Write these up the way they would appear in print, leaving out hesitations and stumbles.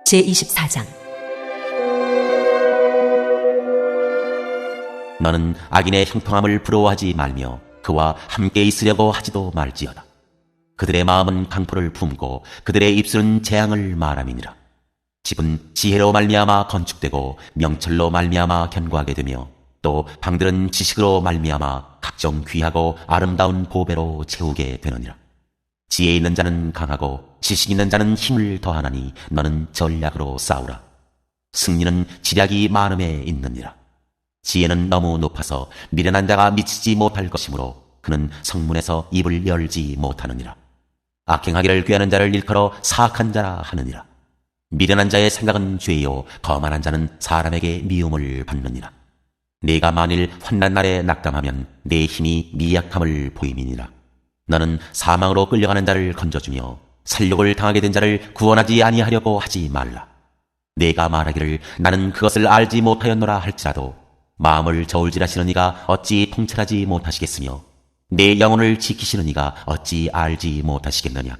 제24장. 너는 악인의 형통함을 부러워하지 말며 그와 함께 있으려고 하지도 말지어다. 그들의 마음은 강포를 품고 그들의 입술은 재앙을 말함이니라. 집은 지혜로 말미암아 건축되고 명철로 말미암아 견고하게 되며 또 방들은 지식으로 말미암아 각종 귀하고 아름다운 보배로 채우게 되느니라. 지혜 있는 자는 강하고 지식 있는 자는 힘을 더하나니 너는 전략으로 싸우라. 승리는 지략이 많음에 있느니라. 지혜는 너무 높아서 미련한 자가 미치지 못할 것이므로 그는 성문에서 입을 열지 못하느니라. 악행하기를 꾀하는 자를 일컬어 사악한 자라 하느니라. 미련한 자의 생각은 죄요 거만한 자는 사람에게 미움을 받느니라. 네가 만일 환난 날에 낙담하면 네 힘이 미약함을 보임이니라. 너는 사망으로 끌려가는 자를 건져주며 살육을 당하게 된 자를 구원하지 아니하려고 하지 말라. 네가 말하기를 나는 그것을 알지 못하였노라 할지라도 마음을 저울질하시는 이가 어찌 통찰하지 못하시겠으며 내 영혼을 지키시는 이가 어찌 알지 못하시겠느냐.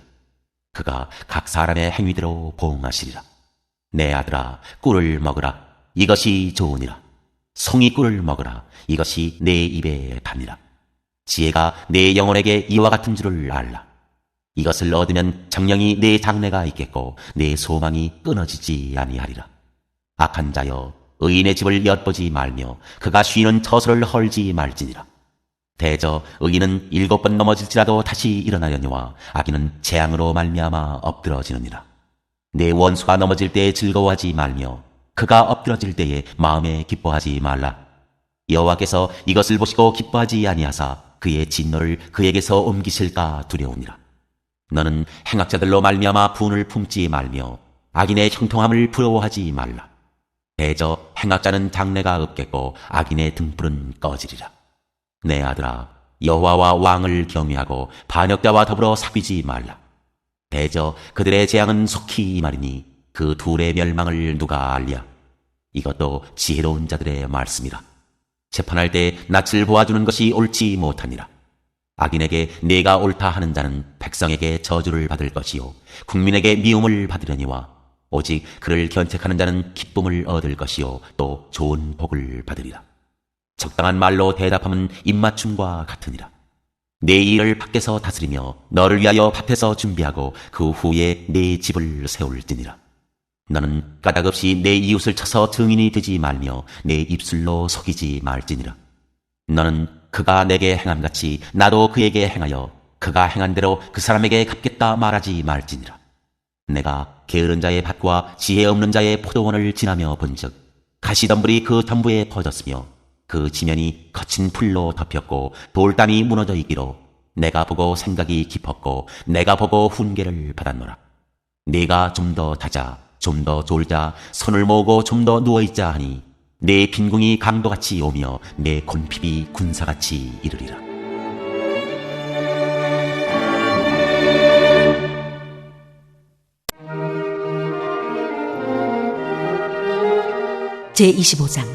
그가 각 사람의 행위대로 보응하시리라. 내 아들아, 꿀을 먹으라. 이것이 좋으니라. 송이 꿀을 먹으라. 이것이 내 입에 담니라. 지혜가 내 영혼에게 이와 같은 줄을 알라. 이것을 얻으면 정령이 내 장래가 있겠고 내 소망이 끊어지지 아니하리라. 악한 자여, 의인의 집을 엿보지 말며 그가 쉬는 처소를 헐지 말지니라. 대저 의인은 7번 넘어질지라도 다시 일어나려니와 악인은 재앙으로 말미암아 엎드러지느니라. 내 원수가 넘어질 때에 즐거워하지 말며 그가 엎드러질 때에 마음에 기뻐하지 말라. 여호와께서 이것을 보시고 기뻐하지 아니하사 그의 진노를 그에게서 옮기실까 두려우니라. 너는 행악자들로 말미암아 분을 품지 말며 악인의 형통함을 부러워하지 말라. 대저 행악자는 장래가 없겠고 악인의 등불은 꺼지리라. 내 아들아, 여호와와 왕을 경외하고 반역자와 더불어 사귀지 말라. 대저 그들의 재앙은 속히 임하리니 그 둘의 멸망을 누가 알랴. 이것도 지혜로운 자들의 말씀이라. 재판할 때 낯을 보아주는 것이 옳지 못하니라. 악인에게 내가 옳다 하는 자는 백성에게 저주를 받을 것이요 국민에게 미움을 받으려니와 오직 그를 견책하는 자는 기쁨을 얻을 것이요 또 좋은 복을 받으리라. 적당한 말로 대답함은 입맞춤과 같으니라. 내 일을 밖에서 다스리며 너를 위하여 밭에서 준비하고 그 후에 내 집을 세울지니라. 너는 까닭없이 내 이웃을 쳐서 증인이 되지 말며 내 입술로 속이지 말지니라. 너는 그가 내게 행함같이 나도 그에게 행하여 그가 행한 대로 그 사람에게 갚겠다 말하지 말지니라. 내가 게으른 자의 밭과 지혜 없는 자의 포도원을 지나며 본즉 가시덤불이 그 덤부에 퍼졌으며 그 지면이 거친 풀로 덮였고 돌담이 무너져 있기로 내가 보고 생각이 깊었고 내가 보고 훈계를 받았노라. 네가 좀 더 다자, 좀 더 졸자, 손을 모으고 좀 더 누워있자 하니 내 빈궁이 강도같이 오며 내 곤핍이 군사같이 이르리라. 제25장.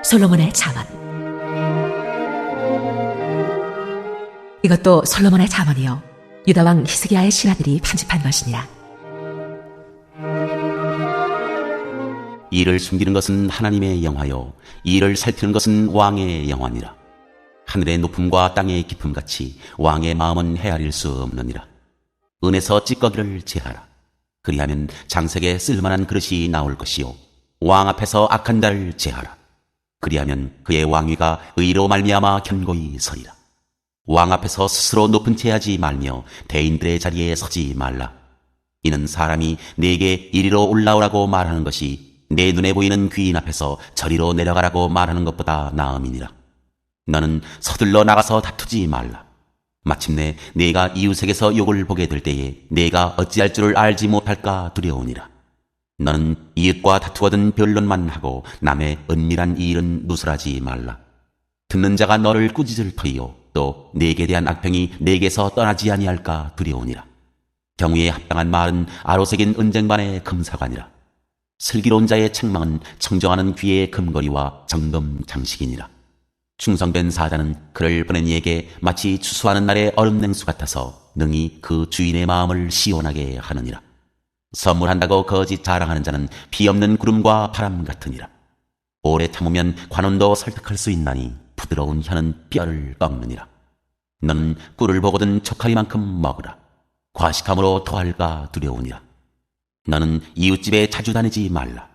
솔로몬의 잠언. 이것도 솔로몬의 잠언이요 유다왕 히스기야의 신하들이 편집한 것이니라. 이를 숨기는 것은 하나님의 영화요 이를 살피는 것은 왕의 영화니라. 하늘의 높음과 땅의 깊음같이 왕의 마음은 헤아릴 수 없느니라. 은에서 찌꺼기를 제하라. 그리하면 장색에 쓸만한 그릇이 나올 것이요 왕 앞에서 악한 자를 제하라. 그리하면 그의 왕위가 의로 말미암아 견고히 서리라. 왕 앞에서 스스로 높은 채 하지 말며 대인들의 자리에 서지 말라. 이는 사람이 네게 이리로 올라오라고 말하는 것이 내 눈에 보이는 귀인 앞에서 저리로 내려가라고 말하는 것보다 나음이니라. 너는 서둘러 나가서 다투지 말라. 마침내 네가 이웃에게서 욕을 보게 될 때에 네가 어찌할 줄을 알지 못할까 두려우니라. 너는 이웃과 다투거든 변론만 하고 남의 은밀한 일은 누설하지 말라. 듣는 자가 너를 꾸짖을 터이요 또 네게 대한 악평이 네게서 떠나지 아니할까 두려우니라. 경우에 합당한 말은 아로새긴 은쟁반의 금사관이라. 슬기로운 자의 책망은 청정하는 귀의 금거리와 정금 장식이니라. 충성된 사자는 그를 보낸 이에게 마치 추수하는 날의 얼음 냉수 같아서 능히 그 주인의 마음을 시원하게 하느니라. 선물한다고 거짓 자랑하는 자는 피 없는 구름과 바람 같으니라. 오래 참으면 관원도 설득할 수 있나니 부드러운 혀는 뼈를 꺾느니라. 너는 꿀을 보거든 촉하리만큼 먹으라. 과식함으로 토할까 두려우니라. 너는 이웃집에 자주 다니지 말라.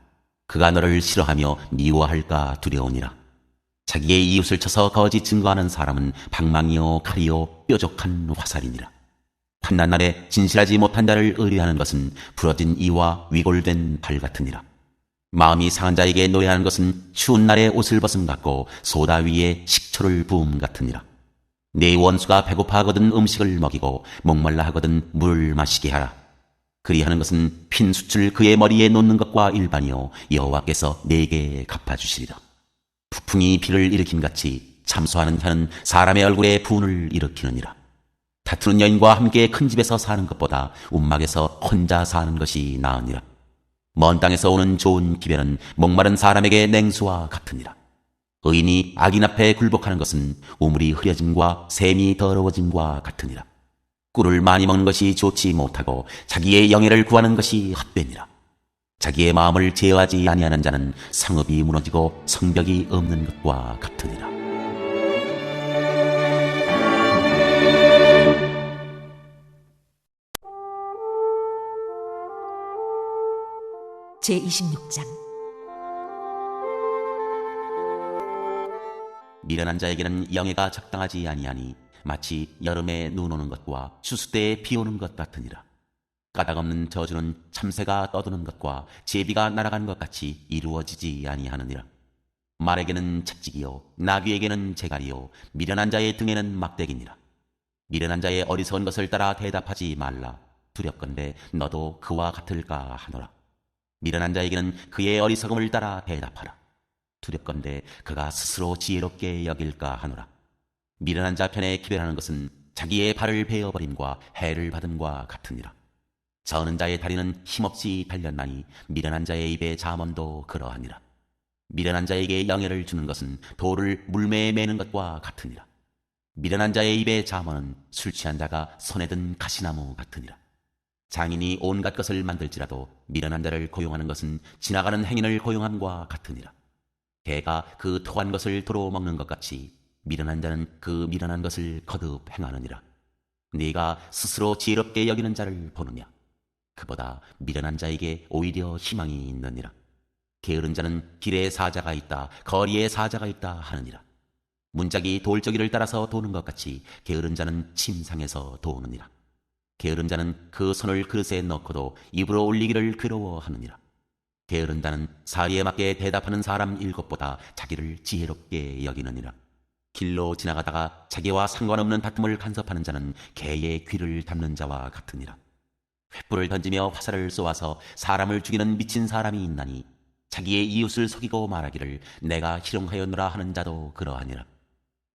그가 너를 싫어하며 미워할까 두려우니라. 자기의 이웃을 쳐서 거짓 증거하는 사람은 방망이요 칼이요 뾰족한 화살이니라. 환난 날에 진실하지 못한 자를 의뢰하는 것은 부러진 이와 위골된 발 같으니라. 마음이 상한 자에게 노래하는 것은 추운 날에 옷을 벗음 같고 소다 위에 식초를 부음 같으니라. 내 원수가 배고파하거든 음식을 먹이고 목말라 하거든 물을 마시게 하라. 그리하는 것은 핀 숯을 그의 머리에 놓는 것과 일반이요 여호와께서 내게 갚아주시리라. 부풍이 비를 일으킨 같이 참소하는 혀는 사람의 얼굴에 분을 일으키느니라. 다투는 여인과 함께 큰 집에서 사는 것보다 움막에서 혼자 사는 것이 나으니라. 먼 땅에서 오는 좋은 기별은 목마른 사람에게 냉수와 같으니라. 의인이 악인 앞에 굴복하는 것은 우물이 흐려짐과 샘이 더러워짐과 같으니라. 꿀을 많이 먹는 것이 좋지 못하고 자기의 영예를 구하는 것이 헛되니라. 자기의 마음을 제어하지 아니하는 자는 성읍이 무너지고 성벽이 없는 것과 같으니라. 제26장. 미련한 자에게는 영예가 적당하지 아니하니 마치 여름에 눈 오는 것과 추수 때에 비 오는 것 같으니라. 까닭없는 저주는 참새가 떠드는 것과 제비가 날아가는 것 같이 이루어지지 아니하느니라. 말에게는 채찍이요 나귀에게는 재갈이요 미련한 자의 등에는 막대기니라. 미련한 자의 어리석은 것을 따라 대답하지 말라. 두렵건대 너도 그와 같을까 하노라. 미련한 자에게는 그의 어리석음을 따라 대답하라. 두렵건대 그가 스스로 지혜롭게 여길까 하노라. 미련한 자 편에 기별하는 것은 자기의 발을 베어버림과 해를 받음과 같으니라. 저는 자의 다리는 힘없이 달렸나니 미련한 자의 입에 잠언도 그러하니라. 미련한 자에게 영예를 주는 것은 돌을 물매에 매는 것과 같으니라. 미련한 자의 입에 잠언은 술 취한 자가 손에 든 가시나무 같으니라. 장인이 온갖 것을 만들지라도 미련한 자를 고용하는 것은 지나가는 행인을 고용함과 같으니라. 개가 그 토한 것을 도로 먹는 것 같이 미련한 자는 그 미련한 것을 거듭 행하느니라. 네가 스스로 지혜롭게 여기는 자를 보느냐? 그보다 미련한 자에게 오히려 희망이 있느니라. 게으른 자는 길에 사자가 있다, 거리에 사자가 있다 하느니라. 문짝이 돌저기를 따라서 도는 것 같이 게으른 자는 침상에서 도느니라. 게으른 자는 그 손을 그릇에 넣고도 입으로 올리기를 괴로워하느니라. 게으른 자는 사리에 맞게 대답하는 사람 7보다 자기를 지혜롭게 여기느니라. 길로 지나가다가 자기와 상관없는 다툼을 간섭하는 자는 개의 귀를 담는 자와 같으니라. 횃불을 던지며 화살을 쏘아서 사람을 죽이는 미친 사람이 있나니 자기의 이웃을 속이고 말하기를 내가 희롱하였노라 하는 자도 그러하니라.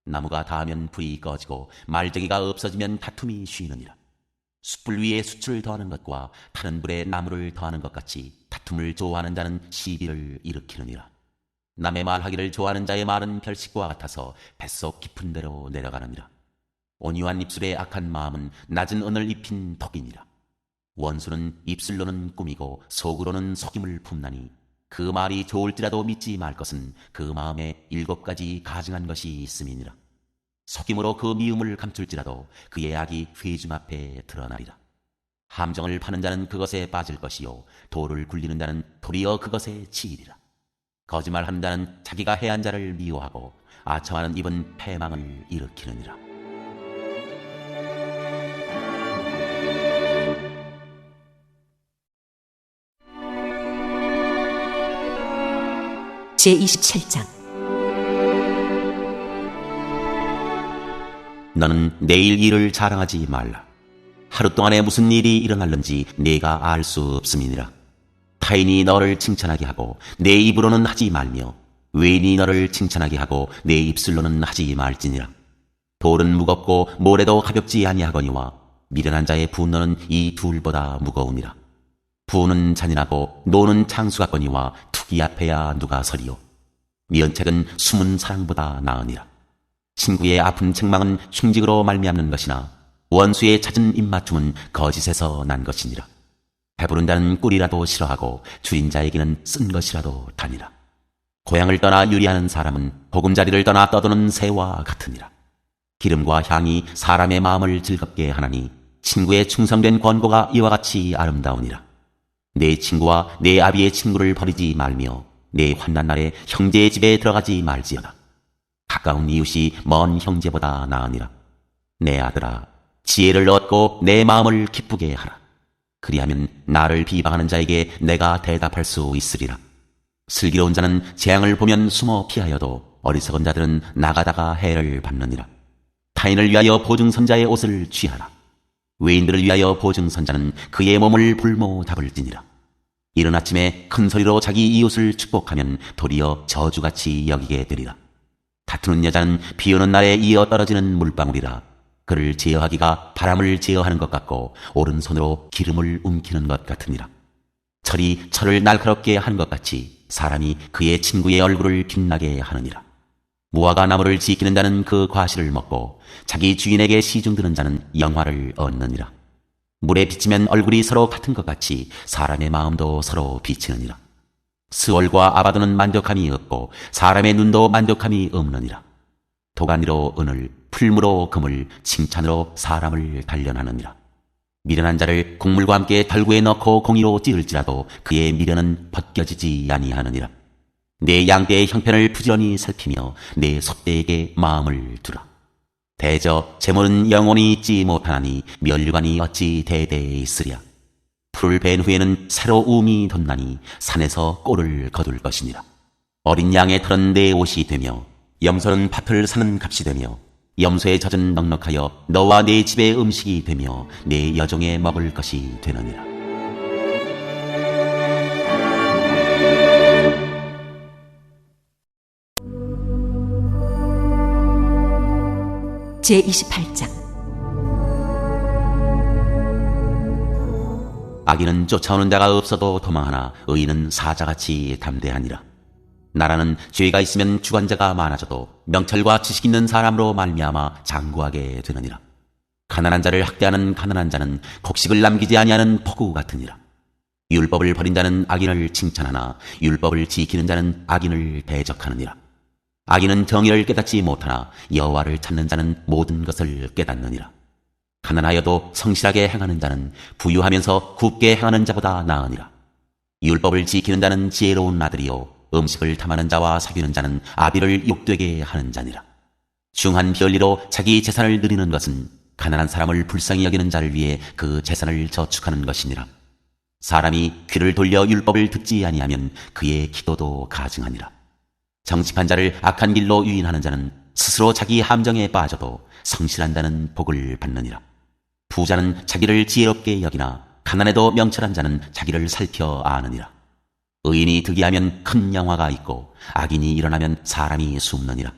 나무가 닿으면 불이 꺼지고 말쟁이가 없어지면 다툼이 쉬느니라. 숯불 위에 숯을 더하는 것과 타는 불에 나무를 더하는 것 같이 다툼을 좋아하는 자는 시비를 일으키느니라. 남의 말하기를 좋아하는 자의 말은 별식과 같아서 뱃속 깊은 데로 내려가느니라. 온유한 입술의 악한 마음은 낮은 은을 입힌 독이니라. 원수는 입술로는 꾸미고 속으로는 속임을 품나니 그 말이 좋을지라도 믿지 말 것은 그 마음에 7가지 가증한 것이 있음이니라. 속임으로 그 미움을 감출지라도 그의 악이 회중 앞에 드러나리라. 함정을 파는 자는 그것에 빠질 것이요 돌을 굴리는 자는 도리어 그것에 치이리라. 거짓말하는 자는 자기가 해한 자를 미워하고 아첨하는 입은 패망을 일으키느니라. 제27장. 너는 내일 일을 자랑하지 말라. 하루 동안에 무슨 일이 일어날는지 네가 알 수 없음이니라. 타인이 너를 칭찬하게 하고 내 입으로는 하지 말며 외인이 너를 칭찬하게 하고 내 입술로는 하지 말지니라. 돌은 무겁고 모래도 가볍지 아니하거니와 미련한 자의 분노는 이 둘보다 무거우니라. 부는 잔인하고 노는 창수 같거니와 투기 앞에야 누가 서리요. 미연책은 숨은 사랑보다 나으니라. 친구의 아픈 책망은 흉직으로 말미암는 것이나 원수의 찾은 입맞춤은 거짓에서 난 것이니라. 배부른 자는 꿀이라도 싫어하고 줄인 자에게는 쓴 것이라도 다니라. 고향을 떠나 유리하는 사람은 보금자리를 떠나 떠도는 새와 같으니라. 기름과 향이 사람의 마음을 즐겁게 하나니 친구의 충성된 권고가 이와 같이 아름다우니라. 내 친구와 내 아비의 친구를 버리지 말며 내 환난 날에 형제의 집에 들어가지 말지어다. 가까운 이웃이 먼 형제보다 나으니라. 내 아들아, 지혜를 얻고 내 마음을 기쁘게 하라. 그리하면 나를 비방하는 자에게 내가 대답할 수 있으리라. 슬기로운 자는 재앙을 보면 숨어 피하여도 어리석은 자들은 나가다가 해를 받느니라. 타인을 위하여 보증선자의 옷을 취하라. 외인들을 위하여 보증선자는 그의 몸을 불모 잡을지니라. 이른 아침에 큰 소리로 자기 이웃을 축복하면 도리어 저주같이 여기게 되리라. 다투는 여자는 비 오는 날에 이어 떨어지는 물방울이라. 그를 제어하기가 바람을 제어하는 것 같고 오른손으로 기름을 움키는 것 같으니라. 철이 철을 날카롭게 하는 것 같이 사람이 그의 친구의 얼굴을 빛나게 하느니라. 무화과 나무를 지키는 자는 그 과실을 먹고 자기 주인에게 시중드는 자는 영화를 얻느니라. 물에 비치면 얼굴이 서로 같은 것 같이 사람의 마음도 서로 비치느니라. 스월과 아바도는 만족함이 없고 사람의 눈도 만족함이 없느니라. 도가니로 은을, 풀무로 금을, 칭찬으로 사람을 단련하느니라. 미련한 자를 곡물과 함께 덜구에 넣고 공이로 찌를지라도 그의 미련은 벗겨지지 아니하느니라. 내 양떼의 형편을 부지런히 살피며 내 소떼에게 마음을 두라. 대저 재물은 영원히 있지 못하나니 면류관이 어찌 대대에 있으랴. 풀을 벤 후에는 새로 우음이 돋나니 산에서 꼴을 거둘 것이니라. 어린 양의 털은 내 옷이 되며 염소는 밭을 사는 값이 되며 염소의 젖은 넉넉하여 너와 내 집의 음식이 되며 내 여종의 먹을 것이 되느니라. 제28장. 악인은 쫓아오는 자가 없어도 도망하나 의인은 사자같이 담대하니라. 나라는 죄가 있으면 주관자가 많아져도 명철과 지식 있는 사람으로 말미암아 장구하게 되느니라. 가난한 자를 학대하는 가난한 자는 곡식을 남기지 아니하는 폭우 같으니라. 율법을 버린 자는 악인을 칭찬하나 율법을 지키는 자는 악인을 대적하느니라. 악인은 정의를 깨닫지 못하나 여호와를 찾는 자는 모든 것을 깨닫느니라. 가난하여도 성실하게 행하는 자는 부유하면서 굽게 행하는 자보다 나으니라. 율법을 지키는 자는 지혜로운 아들이요 음식을 탐하는 자와 사귀는 자는 아비를 욕되게 하는 자니라. 중한 별리로 자기 재산을 누리는 것은 가난한 사람을 불쌍히 여기는 자를 위해 그 재산을 저축하는 것이니라. 사람이 귀를 돌려 율법을 듣지 아니하면 그의 기도도 가증하니라. 정직한 자를 악한 길로 유인하는 자는 스스로 자기 함정에 빠져도 성실한 자는 복을 받느니라. 부자는 자기를 지혜롭게 여기나 가난해도 명철한 자는 자기를 살펴 아느니라. 의인이 득이하면 큰 영화가 있고 악인이 일어나면 사람이 숨느니라.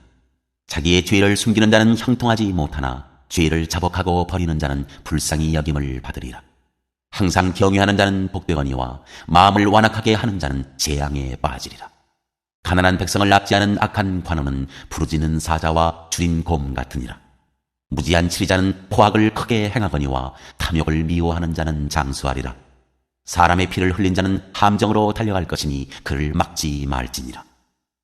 자기의 죄를 숨기는 자는 형통하지 못하나 죄를 자복하고 버리는 자는 불쌍히 여김을 받으리라. 항상 경외하는 자는 복되거니와 마음을 완악하게 하는 자는 재앙에 빠지리라. 가난한 백성을 납치하는 악한 관원은 부르짖는 사자와 줄인 곰 같으니라. 무지한 치리자는 포악을 크게 행하거니와 탐욕을 미워하는 자는 장수하리라. 사람의 피를 흘린 자는 함정으로 달려갈 것이니 그를 막지 말지니라.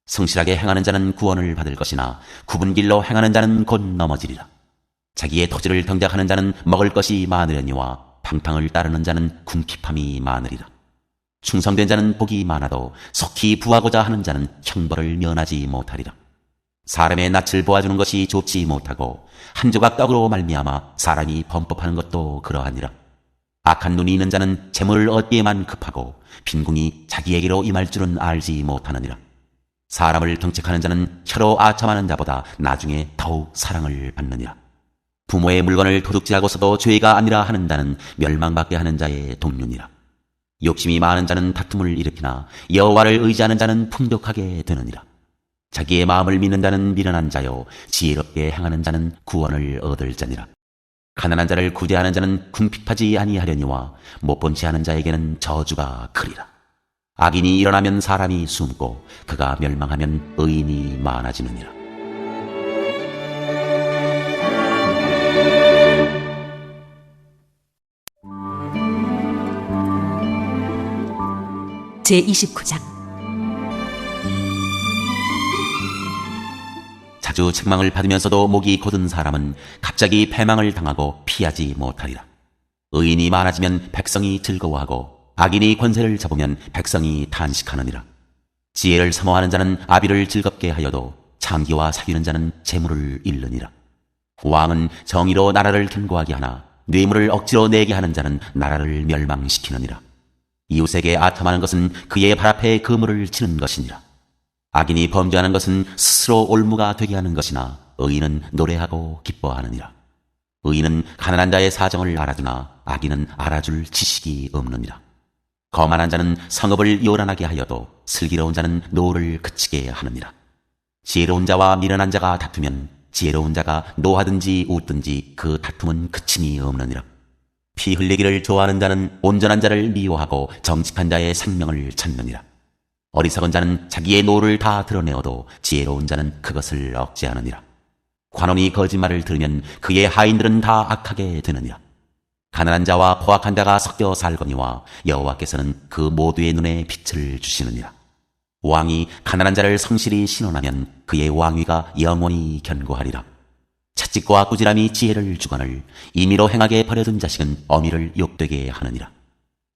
성실하게 행하는 자는 구원을 받을 것이나 굽은 길로 행하는 자는 곧 넘어지리라. 자기의 토지를 경작하는 자는 먹을 것이 많으려니와 방탕을 따르는 자는 궁핍함이 많으리라. 충성된 자는 복이 많아도 속히 부하고자 하는 자는 형벌을 면하지 못하리라. 사람의 낯을 보아주는 것이 좋지 못하고 한 조각 떡으로 말미암아 사람이 범법하는 것도 그러하니라. 악한 눈이 있는 자는 재물을 얻기에만 급하고 빈궁이 자기에게로 임할 줄은 알지 못하느니라. 사람을 경책하는 자는 혀로 아첨하는 자보다 나중에 더욱 사랑을 받느니라. 부모의 물건을 도둑질하고서도 죄가 아니라 하는 자는 멸망받게 하는 자의 동륜이라. 욕심이 많은 자는 다툼을 일으키나 여호와를 의지하는 자는 풍족하게 되느니라. 자기의 마음을 믿는 자는 미련한 자요 지혜롭게 행하는 자는 구원을 얻을 자니라. 가난한 자를 구제하는 자는 궁핍하지 아니하려니와 못본 채 하는 자에게는 저주가 크리라. 악인이 일어나면 사람이 숨고 그가 멸망하면 의인이 많아지느니라. 제29장. 자주 책망을 받으면서도 목이 곧은 사람은 갑자기 패망을 당하고 피하지 못하리라. 의인이 많아지면 백성이 즐거워하고 악인이 권세를 잡으면 백성이 탄식하느니라. 지혜를 사모하는 자는 아비를 즐겁게 하여도 창기와 사귀는 자는 재물을 잃느니라. 왕은 정의로 나라를 견고하게 하나 뇌물을 억지로 내게 하는 자는 나라를 멸망시키느니라. 이웃에게 아첨하는 것은 그의 발 앞에 그물을 치는 것이니라. 악인이 범죄하는 것은 스스로 올무가 되게 하는 것이나 의인은 노래하고 기뻐하느니라. 의인은 가난한 자의 사정을 알아주나 악인은 알아줄 지식이 없느니라. 거만한 자는 성읍을 요란하게 하여도 슬기로운 자는 노를 그치게 하느니라. 지혜로운 자와 미련한 자가 다투면 지혜로운 자가 노하든지 웃든지 그 다툼은 그침이 없느니라. 피 흘리기를 좋아하는 자는 온전한 자를 미워하고 정직한 자의 생명을 찾느니라. 어리석은 자는 자기의 노를 다 드러내어도 지혜로운 자는 그것을 억제하느니라. 관원이 거짓말을 들으면 그의 하인들은 다 악하게 되느니라. 가난한 자와 포악한 자가 섞여 살거니와 여호와께서는 그 모두의 눈에 빛을 주시느니라. 왕이 가난한 자를 성실히 신원하면 그의 왕위가 영원히 견고하리라. 채찍과 꾸지람이 지혜를 주거늘 임의로 행하게 버려둔 자식은 어미를 욕되게 하느니라.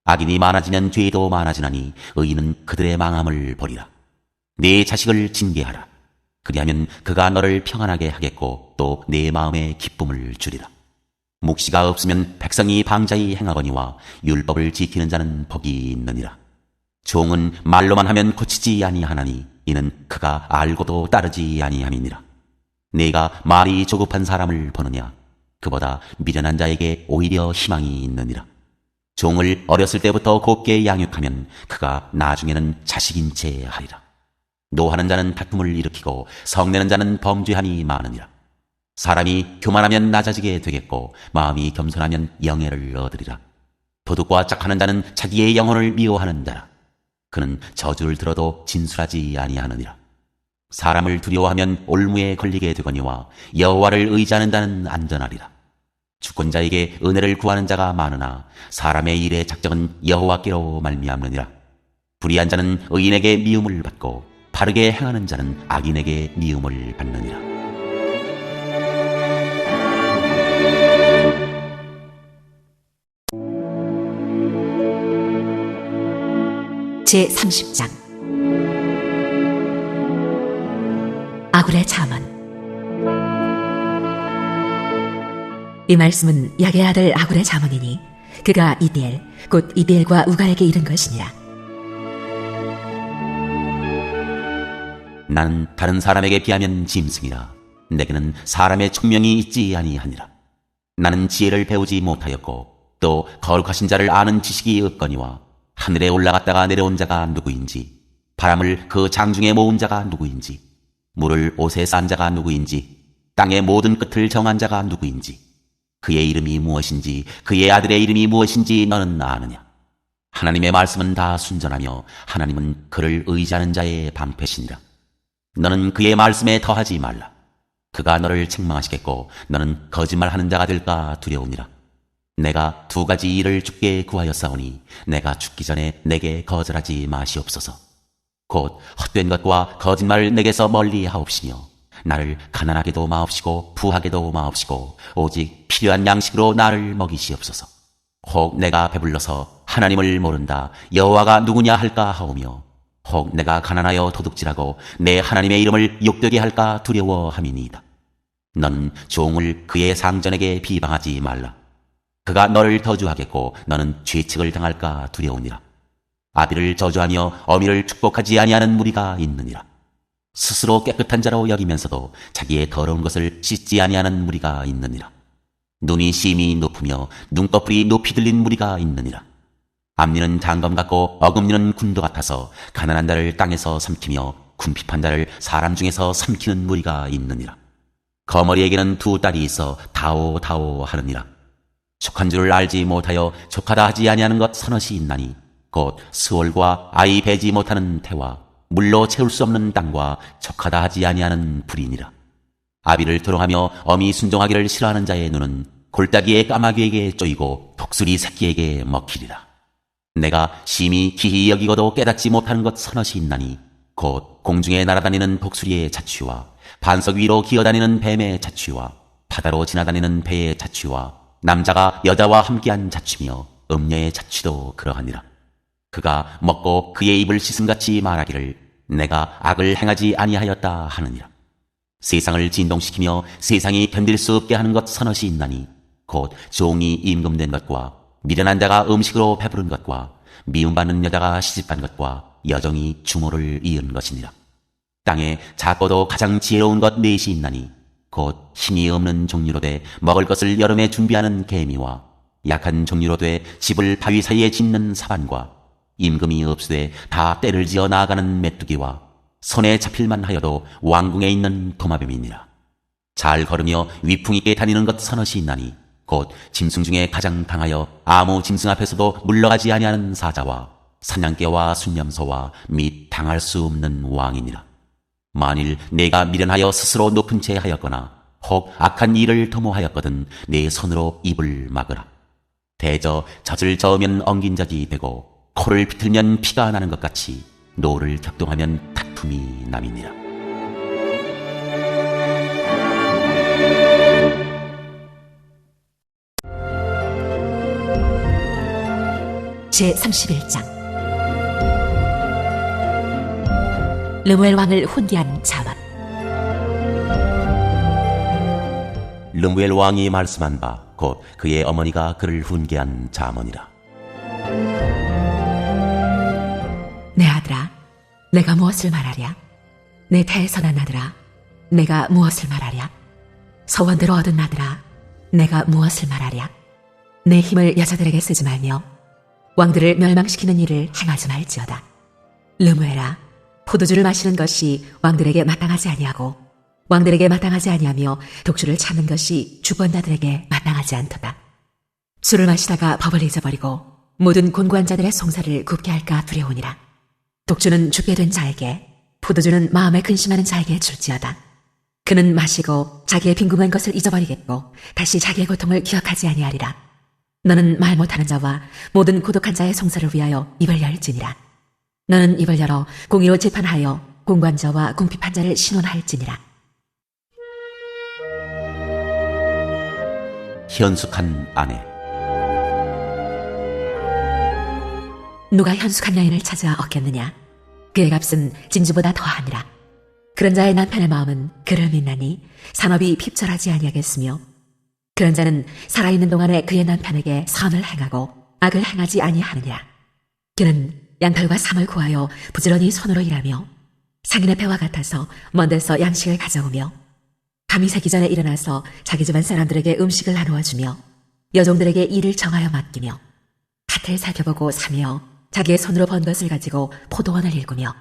악인이 많아지면 죄도 많아지나니 의인은 그들의 망함을 보리라. 네 자식을 징계하라. 그리하면 그가 너를 평안하게 하겠고 또 네 마음에 기쁨을 주리라. 묵시가 없으면 백성이 방자히 행하거니와 율법을 지키는 자는 복이 있느니라. 종은 말로만 하면 고치지 아니하나니 이는 그가 알고도 따르지 아니함이니라. 네가 말이 조급한 사람을 보느냐? 그보다 미련한 자에게 오히려 희망이 있느니라. 종을 어렸을 때부터 곱게 양육하면 그가 나중에는 자식인 채 하리라. 노하는 자는 다툼을 일으키고 성내는 자는 범죄함이 많으니라. 사람이 교만하면 낮아지게 되겠고 마음이 겸손하면 영예를 얻으리라. 도둑과 짝하는 자는 자기의 영혼을 미워하는 자라. 그는 저주를 들어도 진술하지 아니하느니라. 사람을 두려워하면 올무에 걸리게 되거니와 여호와를 의지하는 자는 안전하리라. 주권자에게 은혜를 구하는 자가 많으나 사람의 일의 작정은 여호와께로 말미암느니라. 불의한 자는 의인에게 미움을 받고 바르게 행하는 자는 악인에게 미움을 받느니라. 제30장. 아굴의 잠언. 이 말씀은 야게 아들 아굴의 잠언이니 그가 이디엘 곧 이디엘과 우갈에게 이른 것이니라. 나는 다른 사람에게 비하면 짐승이라. 내게는 사람의 총명이 있지 아니하니라. 나는 지혜를 배우지 못하였고 또 거룩하신 자를 아는 지식이 없거니와 하늘에 올라갔다가 내려온 자가 누구인지 바람을 그 장중에 모은 자가 누구인지 물을 옷에 싼 자가 누구인지 땅의 모든 끝을 정한 자가 누구인지 그의 이름이 무엇인지 그의 아들의 이름이 무엇인지 너는 아느냐? 하나님의 말씀은 다 순전하며 하나님은 그를 의지하는 자의 방패시니라. 너는 그의 말씀에 더하지 말라. 그가 너를 책망하시겠고 너는 거짓말하는 자가 될까 두려우니라. 내가 두 가지 일을 주께 구하였사오니 내가 죽기 전에 내게 거절하지 마시옵소서. 곧 헛된 것과 거짓말을 내게서 멀리 하옵시며 나를 가난하게도 마옵시고 부하게도 마옵시고 오직 필요한 양식으로 나를 먹이시옵소서. 혹 내가 배불러서 하나님을 모른다 여호와가 누구냐 할까 하오며 혹 내가 가난하여 도둑질하고 내 하나님의 이름을 욕되게 할까 두려워함이니이다. 너는 종을 그의 상전에게 비방하지 말라. 그가 너를 저주하겠고 너는 죄책을 당할까 두려우니라. 아비를 저주하며 어미를 축복하지 아니하는 무리가 있느니라. 스스로 깨끗한 자로 여기면서도 자기의 더러운 것을 씻지 아니하는 무리가 있느니라. 눈이 심히 높으며 눈꺼풀이 높이 들린 무리가 있느니라. 앞니는 장검 같고 어금니는 군도 같아서 가난한 자를 땅에서 삼키며 궁핍한 자를 사람 중에서 삼키는 무리가 있느니라. 거머리에게는 두 딸이 있어 다오 다오 하느니라. 족한 줄을 알지 못하여 족하다 하지 아니하는 것 서너시 있나니 곧 스월과 아이 배지 못하는 태와 물로 채울 수 없는 땅과 족하다 하지 아니하는 불이니라. 아비를 도롱하며 어미 순종하기를 싫어하는 자의 눈은 골짜기의 까마귀에게 쪼이고 독수리 새끼에게 먹히리라. 내가 심히 기히 여기고도 깨닫지 못하는 것 서너시 있나니 곧 공중에 날아다니는 독수리의 자취와 반석 위로 기어다니는 뱀의 자취와 바다로 지나다니는 배의 자취와 남자가 여자와 함께한 자취며 음녀의 자취도 그러하니라. 그가 먹고 그의 입을 씻음같이 말하기를 내가 악을 행하지 아니하였다 하느니라. 세상을 진동시키며 세상이 견딜 수 없게 하는 것 서너시 있나니 곧 종이 임금된 것과 미련한 자가 음식으로 배부른 것과 미움받는 여자가 시집간 것과 여정이 주모를 이은 것이니라. 땅에 작고도 가장 지혜로운 것 넷이 있나니 곧 힘이 없는 종류로 돼 먹을 것을 여름에 준비하는 개미와 약한 종류로 돼 집을 바위 사이에 짓는 사반과 임금이 없으되 다 때를 지어 나아가는 메뚜기와 손에 잡힐만 하여도 왕궁에 있는 도마뱀이니라. 잘 걸으며 위풍 있게 다니는 것 서너시 있나니 곧 짐승 중에 가장 강하여 아무 짐승 앞에서도 물러가지 아니하는 사자와 사냥개와 순념소와 및 당할 수 없는 왕이니라. 만일 내가 미련하여 스스로 높은 채 하였거나 혹 악한 일을 도모하였거든 내 손으로 입을 막으라. 대저 젖을 저으면 엉긴 젖이 되고 코를 비틀면 피가 나는 것 같이 노를 격동하면 다툼이 남이니라. 제31장 르무엘 왕을 훈계한 자문. 르무엘 왕이 말씀한 바 곧 그의 어머니가 그를 훈계한 자문이라. 내 아들아, 내가 무엇을 말하랴? 내 태에서 난 아들아, 내가 무엇을 말하랴? 서원대로 얻은 아들아, 내가 무엇을 말하랴? 내 힘을 여자들에게 쓰지 말며 왕들을 멸망시키는 일을 행하지 말지어다. 르무엘아, 포도주를 마시는 것이 왕들에게 마땅하지 아니하고 왕들에게 마땅하지 아니하며 독주를 찾는 것이 주권자들에게 마땅하지 않도다. 술을 마시다가 법을 잊어버리고 모든 곤고한 자들의 송사를 굽게 할까 두려우니라. 독주는 죽게 된 자에게, 포도주는 마음에 근심하는 자에게 줄지어다. 그는 마시고 자기의 빈궁한 것을 잊어버리겠고 다시 자기의 고통을 기억하지 아니하리라. 너는 말 못하는 자와 모든 고독한 자의 송사를 위하여 입을 열지니라. 너는 입을 열어 공의로 재판하여 공고한 자와 궁핍한 자를 신원할지니라. 현숙한 아내. 누가 현숙한 여인을 찾아 얻겠느냐? 그의 값은 진주보다 더하니라. 그런 자의 남편의 마음은 그를 믿나니 산업이 핍절하지 아니하겠으며 그런 자는 살아있는 동안에 그의 남편에게 선을 행하고 악을 행하지 아니하느니라. 그는 양털과 삼을 구하여 부지런히 손으로 일하며 상인의 배와 같아서 먼 데서 양식을 가져오며 밤이 새기 전에 일어나서 자기 집안 사람들에게 음식을 나누어 주며 여종들에게 일을 정하여 맡기며 밭을 살펴보고 사며 자기의 손으로 번 것을 가지고 포도원을 일구며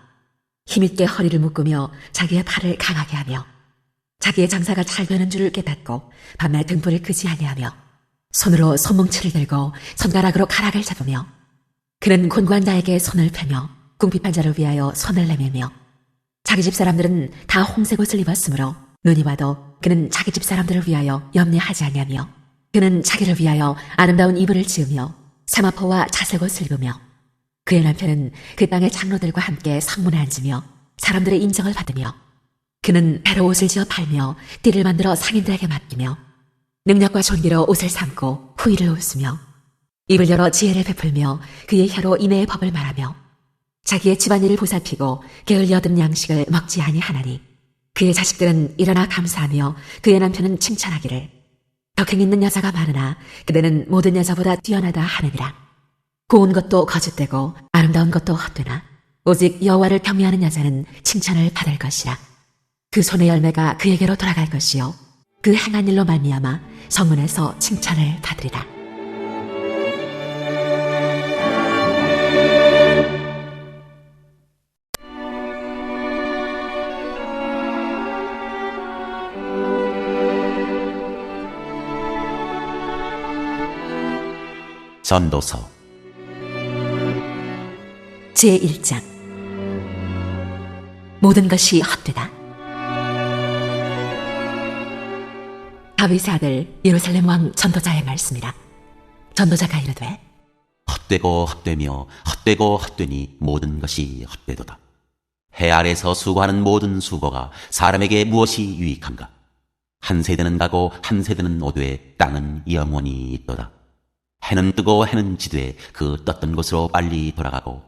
힘있게 허리를 묶으며 자기의 팔을 강하게 하며 자기의 장사가 잘 되는 줄을 깨닫고 밤낮 등불을 끄지 아니하며 손으로 손뭉치를 들고 손가락으로 가락을 잡으며 그는 곤고한 자에게 손을 펴며 궁핍한 자를 위하여 손을 내밀며 자기 집 사람들은 다 홍색 옷을 입었으므로 눈이 와도 그는 자기 집 사람들을 위하여 염려하지 아니하며 그는 자기를 위하여 아름다운 이불을 지으며 사마포와 자색 옷을 입으며 그의 남편은 그 땅의 장로들과 함께 성문에 앉으며 사람들의 인정을 받으며 그는 배로 옷을 지어 팔며 띠를 만들어 상인들에게 맡기며 능력과 존귀로 옷을 삼고 후일을 웃으며 입을 열어 지혜를 베풀며 그의 혀로 인애의 법을 말하며 자기의 집안일을 보살피고 게을리 얻은 양식을 먹지 아니하나니 그의 자식들은 일어나 감사하며 그의 남편은 칭찬하기를 덕행 있는 여자가 많으나 그대는 모든 여자보다 뛰어나다 하느니라. 고운 것도 거짓되고 아름다운 것도 헛되나 오직 여호와를 경외하는 여자는 칭찬을 받을 것이라. 그 손의 열매가 그에게로 돌아갈 것이요 그 행한 일로 말미암아 성문에서 칭찬을 받으리라. 전도서 제1장 모든 것이 헛되다. 다윗의 아들 예루살렘 왕 전도자의 말씀이라. 전도자가 이르되 헛되고 헛되며 헛되고 헛되니 모든 것이 헛되도다. 해 아래서 수고하는 모든 수고가 사람에게 무엇이 유익한가? 한 세대는 가고 한 세대는 오되 땅은 영원히 있도다. 해는 뜨고 해는 지되 그 떴던 곳으로 빨리 돌아가고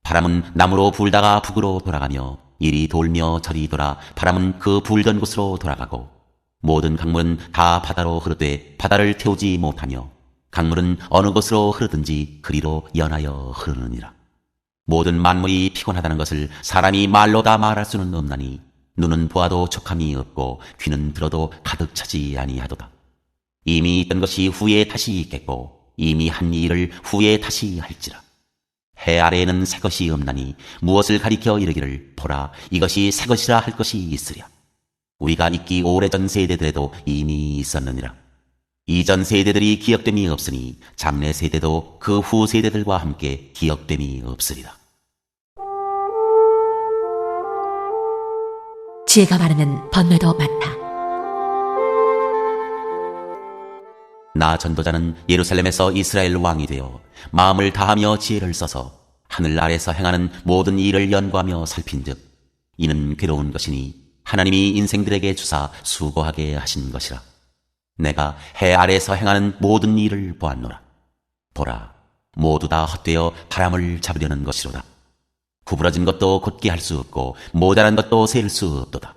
바람은 남으로 불다가 북으로 돌아가며 이리 돌며 저리 돌아 바람은 그 불던 곳으로 돌아가고 모든 강물은 다 바다로 흐르되 바다를 태우지 못하며 강물은 어느 곳으로 흐르든지 그리로 연하여 흐르느니라. 모든 만물이 피곤하다는 것을 사람이 말로 다 말할 수는 없나니 눈은 보아도 촉함이 없고 귀는 들어도 가득 차지 아니하도다. 이미 있던 것이 후에 다시 있겠고 이미 한 일을 후에 다시 할지라. 해 아래에는 새 것이 없나니 무엇을 가리켜 이르기를 보라 이것이 새 것이라 할 것이 있으랴. 우리가 있기 오래전 세대들에도 이미 있었느니라. 이전 세대들이 기억됨이 없으니 장래 세대도 그 후 세대들과 함께 기억됨이 없으리라. 지혜가 많으면 번뇌도 많다. 나 전도자는 예루살렘에서 이스라엘 왕이 되어 마음을 다하며 지혜를 써서 하늘 아래서 행하는 모든 일을 연구하며 살핀즉 이는 괴로운 것이니 하나님이 인생들에게 주사 수고하게 하신 것이라. 내가 해 아래서 행하는 모든 일을 보았노라. 보라, 모두 다 헛되어 바람을 잡으려는 것이로다. 구부러진 것도 곧게 할 수 없고 모자란 것도 셀 수 없도다.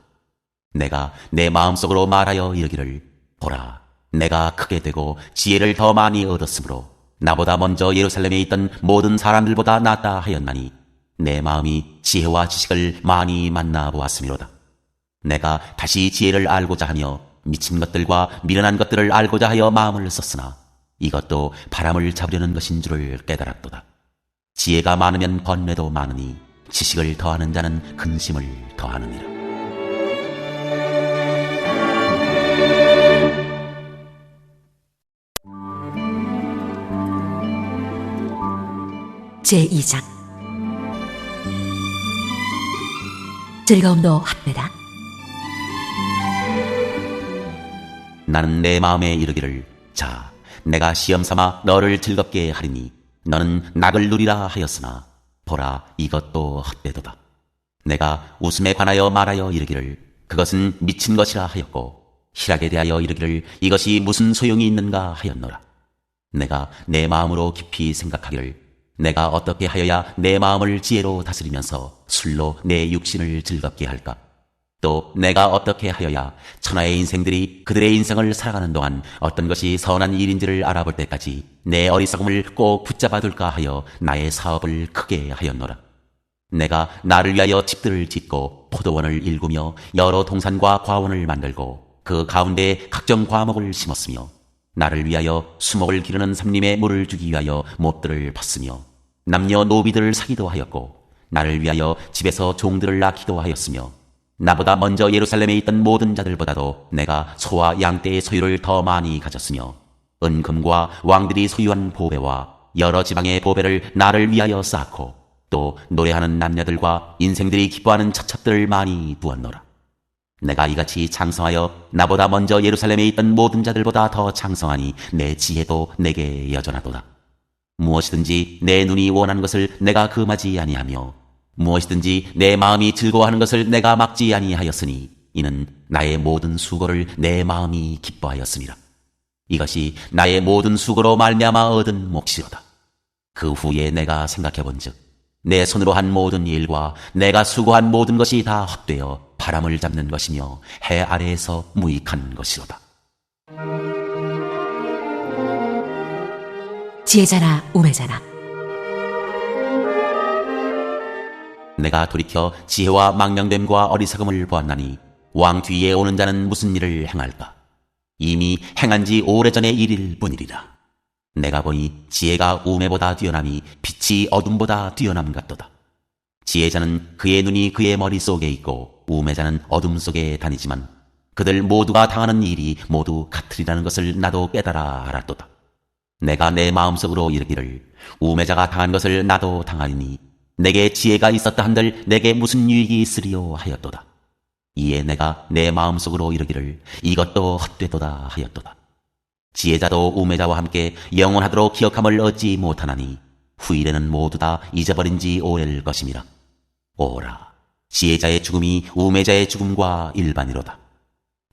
내가 내 마음속으로 말하여 이르기를 보라, 내가 크게 되고 지혜를 더 많이 얻었으므로 나보다 먼저 예루살렘에 있던 모든 사람들보다 낫다 하였나니 내 마음이 지혜와 지식을 많이 만나보았음이로다. 내가 다시 지혜를 알고자 하며 미친 것들과 미련한 것들을 알고자 하여 마음을 썼으나 이것도 바람을 잡으려는 것인 줄을 깨달았도다. 지혜가 많으면 번뇌도 많으니 지식을 더하는 자는 근심을 더하느니라. 제2장 즐거움도 헛되다. 나는 내 마음에 이르기를 자, 내가 시험삼아 너를 즐겁게 하리니 너는 낙을 누리라 하였으나 보라 이것도 헛되도다. 내가 웃음에 관하여 말하여 이르기를 그것은 미친 것이라 하였고 희락에 대하여 이르기를 이것이 무슨 소용이 있는가 하였노라. 내가 내 마음으로 깊이 생각하기를 내가 어떻게 하여야 내 마음을 지혜로 다스리면서 술로 내 육신을 즐겁게 할까? 또 내가 어떻게 하여야 천하의 인생들이 그들의 인생을 살아가는 동안 어떤 것이 선한 일인지를 알아볼 때까지 내 어리석음을 꼭 붙잡아둘까 하여 나의 사업을 크게 하였노라. 내가 나를 위하여 집들을 짓고 포도원을 일구며 여러 동산과 과원을 만들고 그 가운데 각종 과목을 심었으며 나를 위하여 수목을 기르는 삼림에 물을 주기 위하여 몹들을 팠으며 남녀 노비들을 사기도 하였고 나를 위하여 집에서 종들을 낳기도 하였으며 나보다 먼저 예루살렘에 있던 모든 자들보다도 내가 소와 양떼의 소유를 더 많이 가졌으며 은금과 왕들이 소유한 보배와 여러 지방의 보배를 나를 위하여 쌓고 또 노래하는 남녀들과 인생들이 기뻐하는 첩첩들을 많이 부었노라. 내가 이같이 장성하여 나보다 먼저 예루살렘에 있던 모든 자들보다 더 장성하니 내 지혜도 내게 여전하도다. 무엇이든지 내 눈이 원하는 것을 내가 금하지 아니하며 무엇이든지 내 마음이 즐거워하는 것을 내가 막지 아니하였으니 이는 나의 모든 수고를 내 마음이 기뻐하였음이라. 이것이 나의 모든 수고로 말미암아 얻은 몫이로다. 그 후에 내가 생각해본즉 내 손으로 한 모든 일과 내가 수고한 모든 것이 다 헛되어 바람을 잡는 것이며 해 아래에서 무익한 것이로다. 지혜자나 우매자나 내가 돌이켜 지혜와 망령됨과 어리석음을 보았나니 왕 뒤에 오는 자는 무슨 일을 행할까? 이미 행한 지 오래전의 일일 뿐이리라. 내가 보니 지혜가 우매보다 뛰어남이 빛이 어둠보다 뛰어남 같도다. 지혜자는 그의 눈이 그의 머릿속에 있고 우매자는 어둠 속에 다니지만 그들 모두가 당하는 일이 모두 같으리라는 것을 나도 깨달아 알았도다. 내가 내 마음속으로 이르기를 우매자가 당한 것을 나도 당하리니 내게 지혜가 있었다 한들 내게 무슨 유익이 있으리요 하였도다. 이에 내가 내 마음속으로 이르기를 이것도 헛되도다 하였도다. 지혜자도 우매자와 함께 영원하도록 기억함을 얻지 못하나니 후일에는 모두 다 잊어버린 지 오래일 것임이라. 오라, 지혜자의 죽음이 우매자의 죽음과 일반이로다.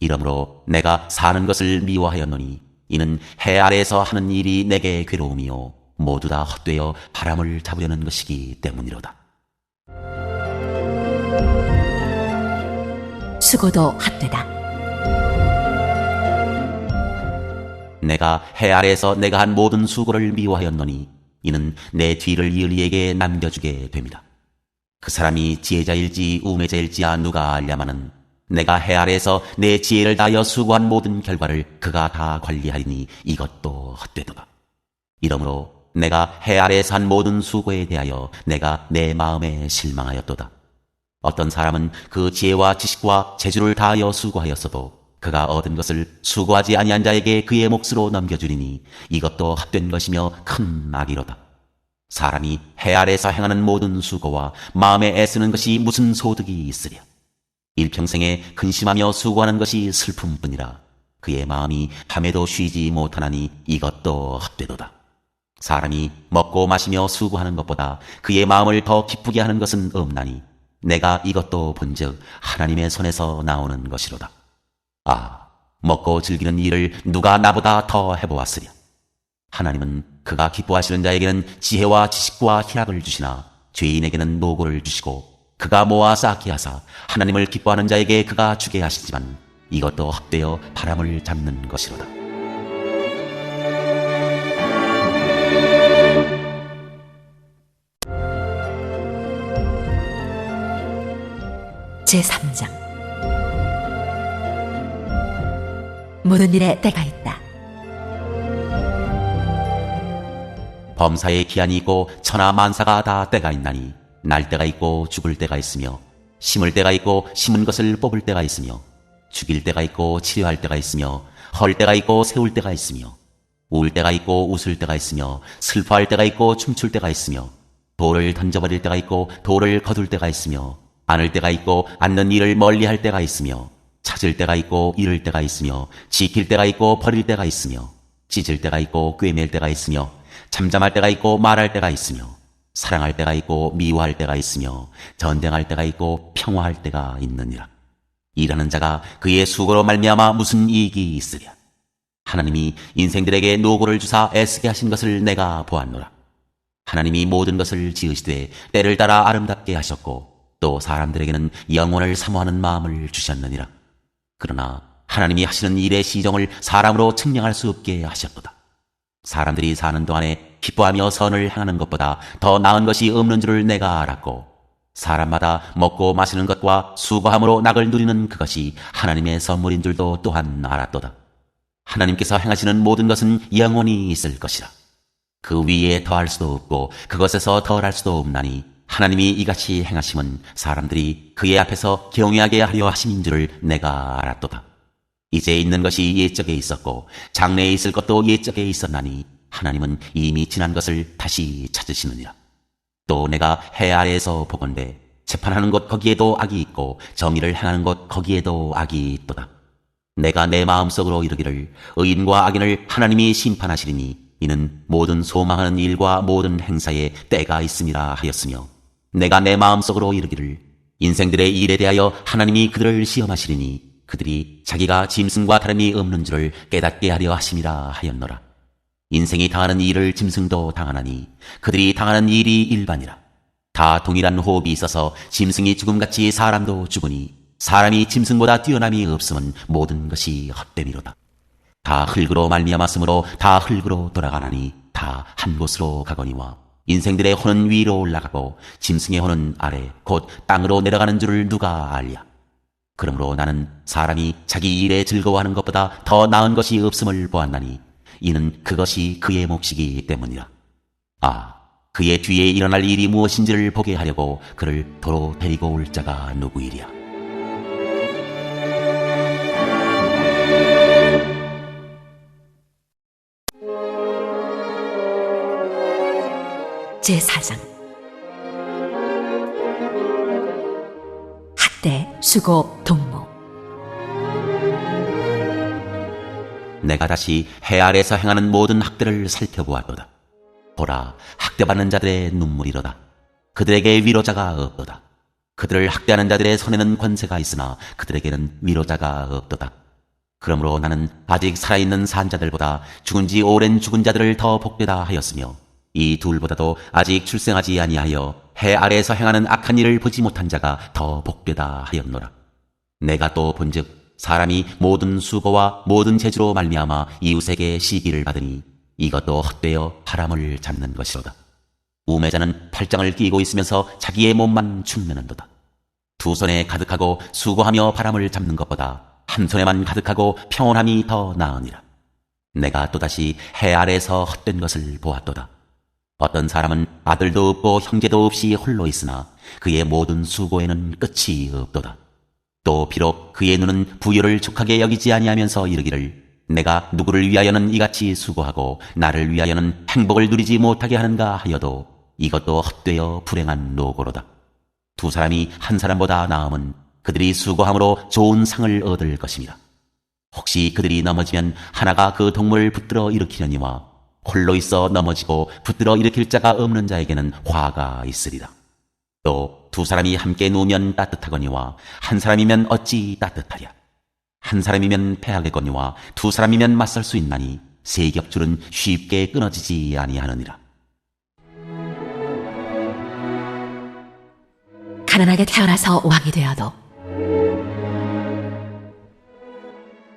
이러므로 내가 사는 것을 미워하였노니 이는 해 아래에서 하는 일이 내게 괴로움이요 모두 다 헛되어 바람을 잡으려는 것이기 때문이로다. 수고도 헛되다. 내가 해 아래에서 내가 한 모든 수고를 미워하였노니 이는 내 뒤를 이을 이에게 남겨주게 됩니다. 그 사람이 지혜자일지 우매자일지야 누가 알랴마는 내가 해 아래에서 내 지혜를 다하여 수고한 모든 결과를 그가 다 관리하리니 이것도 헛되도다. 이러므로 내가 해 아래에서 한 모든 수고에 대하여 내가 내 마음에 실망하였도다. 어떤 사람은 그 지혜와 지식과 재주를 다하여 수고하였어도 그가 얻은 것을 수고하지 아니한 자에게 그의 몫으로 넘겨주리니 이것도 헛된 것이며 큰 악이로다. 사람이 해 아래에서 행하는 모든 수고와 마음에 애쓰는 것이 무슨 소득이 있으랴. 일평생에 근심하며 수고하는 것이 슬픔뿐이라. 그의 마음이 밤에도 쉬지 못하나니 이것도 헛되도다. 사람이 먹고 마시며 수고하는 것보다 그의 마음을 더 기쁘게 하는 것은 없나니 내가 이것도 본즉 하나님의 손에서 나오는 것이로다. 아, 먹고 즐기는 일을 누가 나보다 더 해보았으랴. 하나님은 그가 기뻐하시는 자에게는 지혜와 지식과 희락을 주시나 죄인에게는 노고를 주시고 그가 모아 쌓게 하사 하나님을 기뻐하는 자에게 그가 주게 하시지만 이것도 헛되어 바람을 잡는 것이로다. 제3장. 모든 일에 때가 있다. 범사에 기한이 있고 천하 만사가 다 때가 있나니 날 때가 있고 죽을 때가 있으며 심을 때가 있고 심은 것을 뽑을 때가 있으며 죽일 때가 있고 치료할 때가 있으며 헐 때가 있고 세울 때가 있으며 울 때가 있고 웃을 때가 있으며 슬퍼할 때가 있고 춤출 때가 있으며 돌을 던져버릴 때가 있고 돌을 거둘 때가 있으며 안을 때가 있고 앉는 일을 멀리할 때가 있으며 찾을 때가 있고 잃을 때가 있으며 지킬 때가 있고 버릴 때가 있으며 찢을 때가 있고 꿰맬 때가 있으며 잠잠할 때가 있고 말할 때가 있으며 사랑할 때가 있고 미워할 때가 있으며 전쟁할 때가 있고 평화할 때가 있느니라. 일하는 자가 그의 수고로 말미암아 무슨 이익이 있으랴. 하나님이 인생들에게 노고를 주사 애쓰게 하신 것을 내가 보았노라. 하나님이 모든 것을 지으시되 때를 따라 아름답게 하셨고 또 사람들에게는 영원을 사모하는 마음을 주셨느니라. 그러나 하나님이 하시는 일의 시정을 사람으로 측량할 수 없게 하셨도다. 사람들이 사는 동안에 기뻐하며 선을 행하는 것보다 더 나은 것이 없는 줄을 내가 알았고 사람마다 먹고 마시는 것과 수고함으로 낙을 누리는 그것이 하나님의 선물인 줄도 또한 알았도다. 하나님께서 행하시는 모든 것은 영원히 있을 것이라. 그 위에 더할 수도 없고 그것에서 덜할 수도 없나니 하나님이 이같이 행하심은 사람들이 그의 앞에서 경외하게 하려 하심인 줄을 내가 알았도다. 이제 있는 것이 옛적에 있었고 장래에 있을 것도 옛적에 있었나니 하나님은 이미 지난 것을 다시 찾으시느니라. 또 내가 해 아래에서 보건대 재판하는 것 거기에도 악이 있고 정의를 행하는 것 거기에도 악이 있도다. 내가 내 마음속으로 이르기를 의인과 악인을 하나님이 심판하시리니 이는 모든 소망하는 일과 모든 행사에 때가 있음이라 하였으며 내가 내 마음속으로 이르기를 인생들의 일에 대하여 하나님이 그들을 시험하시리니 그들이 자기가 짐승과 다름이 없는 줄을 깨닫게 하려 하심이라 하였노라. 인생이 당하는 일을 짐승도 당하나니 그들이 당하는 일이 일반이라. 다 동일한 호흡이 있어서 짐승이 죽음같이 사람도 죽으니 사람이 짐승보다 뛰어남이 없음은 모든 것이 헛됨이로다. 다 흙으로 말미암았으므로 다 흙으로 돌아가나니 다 한 곳으로 가거니와 인생들의 혼은 위로 올라가고 짐승의 혼은 아래 곧 땅으로 내려가는 줄을 누가 알랴. 그러므로 나는 사람이 자기 일에 즐거워하는 것보다 더 나은 것이 없음을 보았나니 이는 그것이 그의 몫이기 때문이라. 아, 그의 뒤에 일어날 일이 무엇인지를 보게 하려고 그를 도로 데리고 올 자가 누구이랴. 제4장. 학대, 수고, 동무. 내가 다시 해 아래에서 행하는 모든 학대를 살펴보았도다. 보라, 학대받는 자들의 눈물이로다. 그들에게 위로자가 없도다. 그들을 학대하는 자들의 손에는 권세가 있으나 그들에게는 위로자가 없도다. 그러므로 나는 아직 살아있는 산자들보다 죽은 지 오랜 죽은 자들을 더 복되다 하였으며 이 둘보다도 아직 출생하지 아니하여 해 아래에서 행하는 악한 일을 보지 못한 자가 더 복되다 하였노라. 내가 또 본즉 사람이 모든 수고와 모든 재주로 말미암아 이웃에게 시기를 받으니 이것도 헛되어 바람을 잡는 것이로다. 우매자는 팔짱을 끼고 있으면서 자기의 몸만 축내는도다. 두 손에 가득하고 수고하며 바람을 잡는 것보다 한 손에만 가득하고 평온함이 더 나으니라. 내가 또다시 해 아래에서 헛된 것을 보았도다. 어떤 사람은 아들도 없고 형제도 없이 홀로 있으나 그의 모든 수고에는 끝이 없도다. 또 비록 그의 눈은 부유를 족하게 여기지 아니하면서 이르기를 내가 누구를 위하여는 이같이 수고하고 나를 위하여는 행복을 누리지 못하게 하는가 하여도 이것도 헛되어 불행한 노고로다. 두 사람이 한 사람보다 나음은 그들이 수고함으로 좋은 상을 얻을 것입니다. 혹시 그들이 넘어지면 하나가 그 동물을 붙들어 일으키려니와 홀로 있어 넘어지고 붙들어 일으킬 자가 없는 자에게는 화가 있으리라. 또 두 사람이 함께 누우면 따뜻하거니와 한 사람이면 어찌 따뜻하랴. 한 사람이면 패하겠거니와 두 사람이면 맞설 수 있나니 세 겹줄은 쉽게 끊어지지 아니하느니라. 가난하게 태어나서 왕이 되어도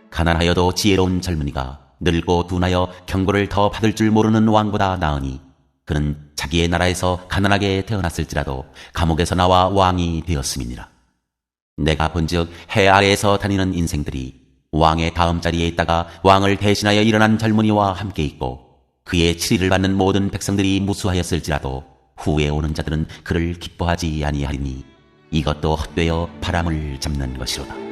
가난하여도 지혜로운 젊은이가 늙고 둔하여 경고를 더 받을 줄 모르는 왕보다 나으니 그는 자기의 나라에서 가난하게 태어났을지라도 감옥에서 나와 왕이 되었음이니라. 내가 본즉 해 아래에서 다니는 인생들이 왕의 다음 자리에 있다가 왕을 대신하여 일어난 젊은이와 함께 있고 그의 치리를 받는 모든 백성들이 무수하였을지라도 후에 오는 자들은 그를 기뻐하지 아니하리니 이것도 헛되어 바람을 잡는 것이로다.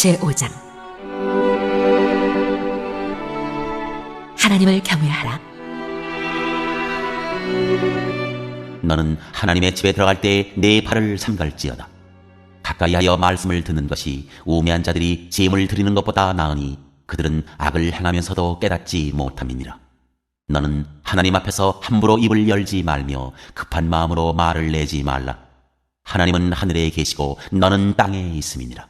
제5장 하나님을 경외하라. 너는 하나님의 집에 들어갈 때 내 발을 삼갈지어다. 가까이하여 말씀을 듣는 것이 우매한 자들이 짐을 드리는 것보다 나으니 그들은 악을 행하면서도 깨닫지 못함이니라. 너는 하나님 앞에서 함부로 입을 열지 말며 급한 마음으로 말을 내지 말라. 하나님은 하늘에 계시고 너는 땅에 있음이니라.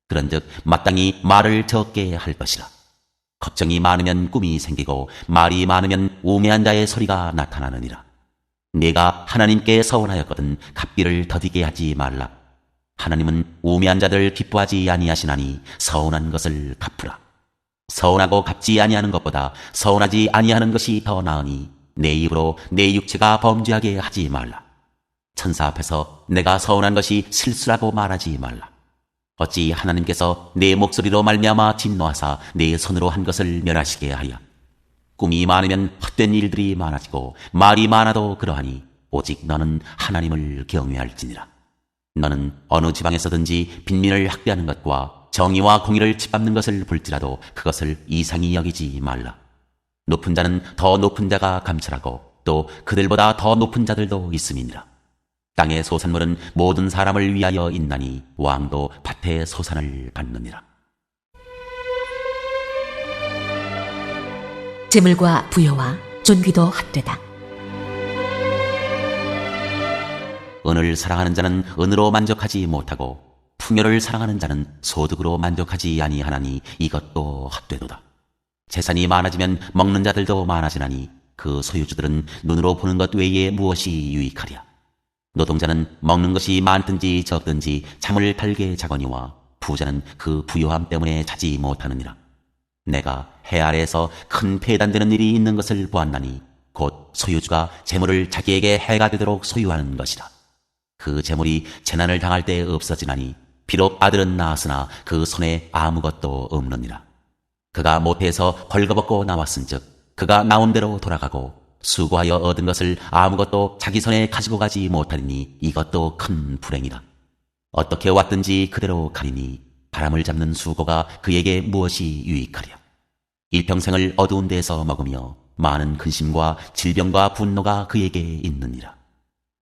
그런즉 마땅히 말을 적게 할 것이라. 걱정이 많으면 꿈이 생기고 말이 많으면 우매한 자의 소리가 나타나느니라. 네가 하나님께 서원하였거든 갚기를 더디게 하지 말라. 하나님은 우매한 자들 기뻐하지 아니하시나니 서운한 것을 갚으라. 서운하고 갚지 아니하는 것보다 서운하지 아니하는 것이 더 나으니 내 입으로 내 육체가 범죄하게 하지 말라. 천사 앞에서 내가 서운한 것이 실수라고 말하지 말라. 어찌 하나님께서 내 목소리로 말미암아 진노하사 내 손으로 한 것을 멸하시게 하여 꿈이 많으면 헛된 일들이 많아지고 말이 많아도 그러하니 오직 너는 하나님을 경외할지니라. 너는 어느 지방에서든지 빈민을 학대하는 것과 정의와 공의를 짓밟는 것을 볼지라도 그것을 이상히 여기지 말라. 높은 자는 더 높은 자가 감찰하고 또 그들보다 더 높은 자들도 있음이니라. 땅의 소산물은 모든 사람을 위하여 있나니 왕도 밭의 소산을 받느니라. 재물과 부여와 존귀도 헛되다. 은을 사랑하는 자는 은으로 만족하지 못하고 풍요를 사랑하는 자는 소득으로 만족하지 아니하나니 이것도 헛되도다. 재산이 많아지면 먹는 자들도 많아지나니 그 소유주들은 눈으로 보는 것 외에 무엇이 유익하랴. 노동자는 먹는 것이 많든지 적든지 잠을 달게 자거니와 부자는 그 부요함 때문에 자지 못하느니라. 내가 해 아래에서 큰 폐단되는 일이 있는 것을 보았나니 곧 소유주가 재물을 자기에게 해가 되도록 소유하는 것이라. 그 재물이 재난을 당할 때 없어지나니 비록 아들은 낳았으나 그 손에 아무것도 없느니라. 그가 모태에서 벌거벗고 나왔은즉 그가 나온 대로 돌아가고 수고하여 얻은 것을 아무것도 자기 손에 가지고 가지 못하리니 이것도 큰 불행이다. 어떻게 왔든지 그대로 가리니 바람을 잡는 수고가 그에게 무엇이 유익하랴. 일평생을 어두운 데에서 먹으며 많은 근심과 질병과 분노가 그에게 있느니라.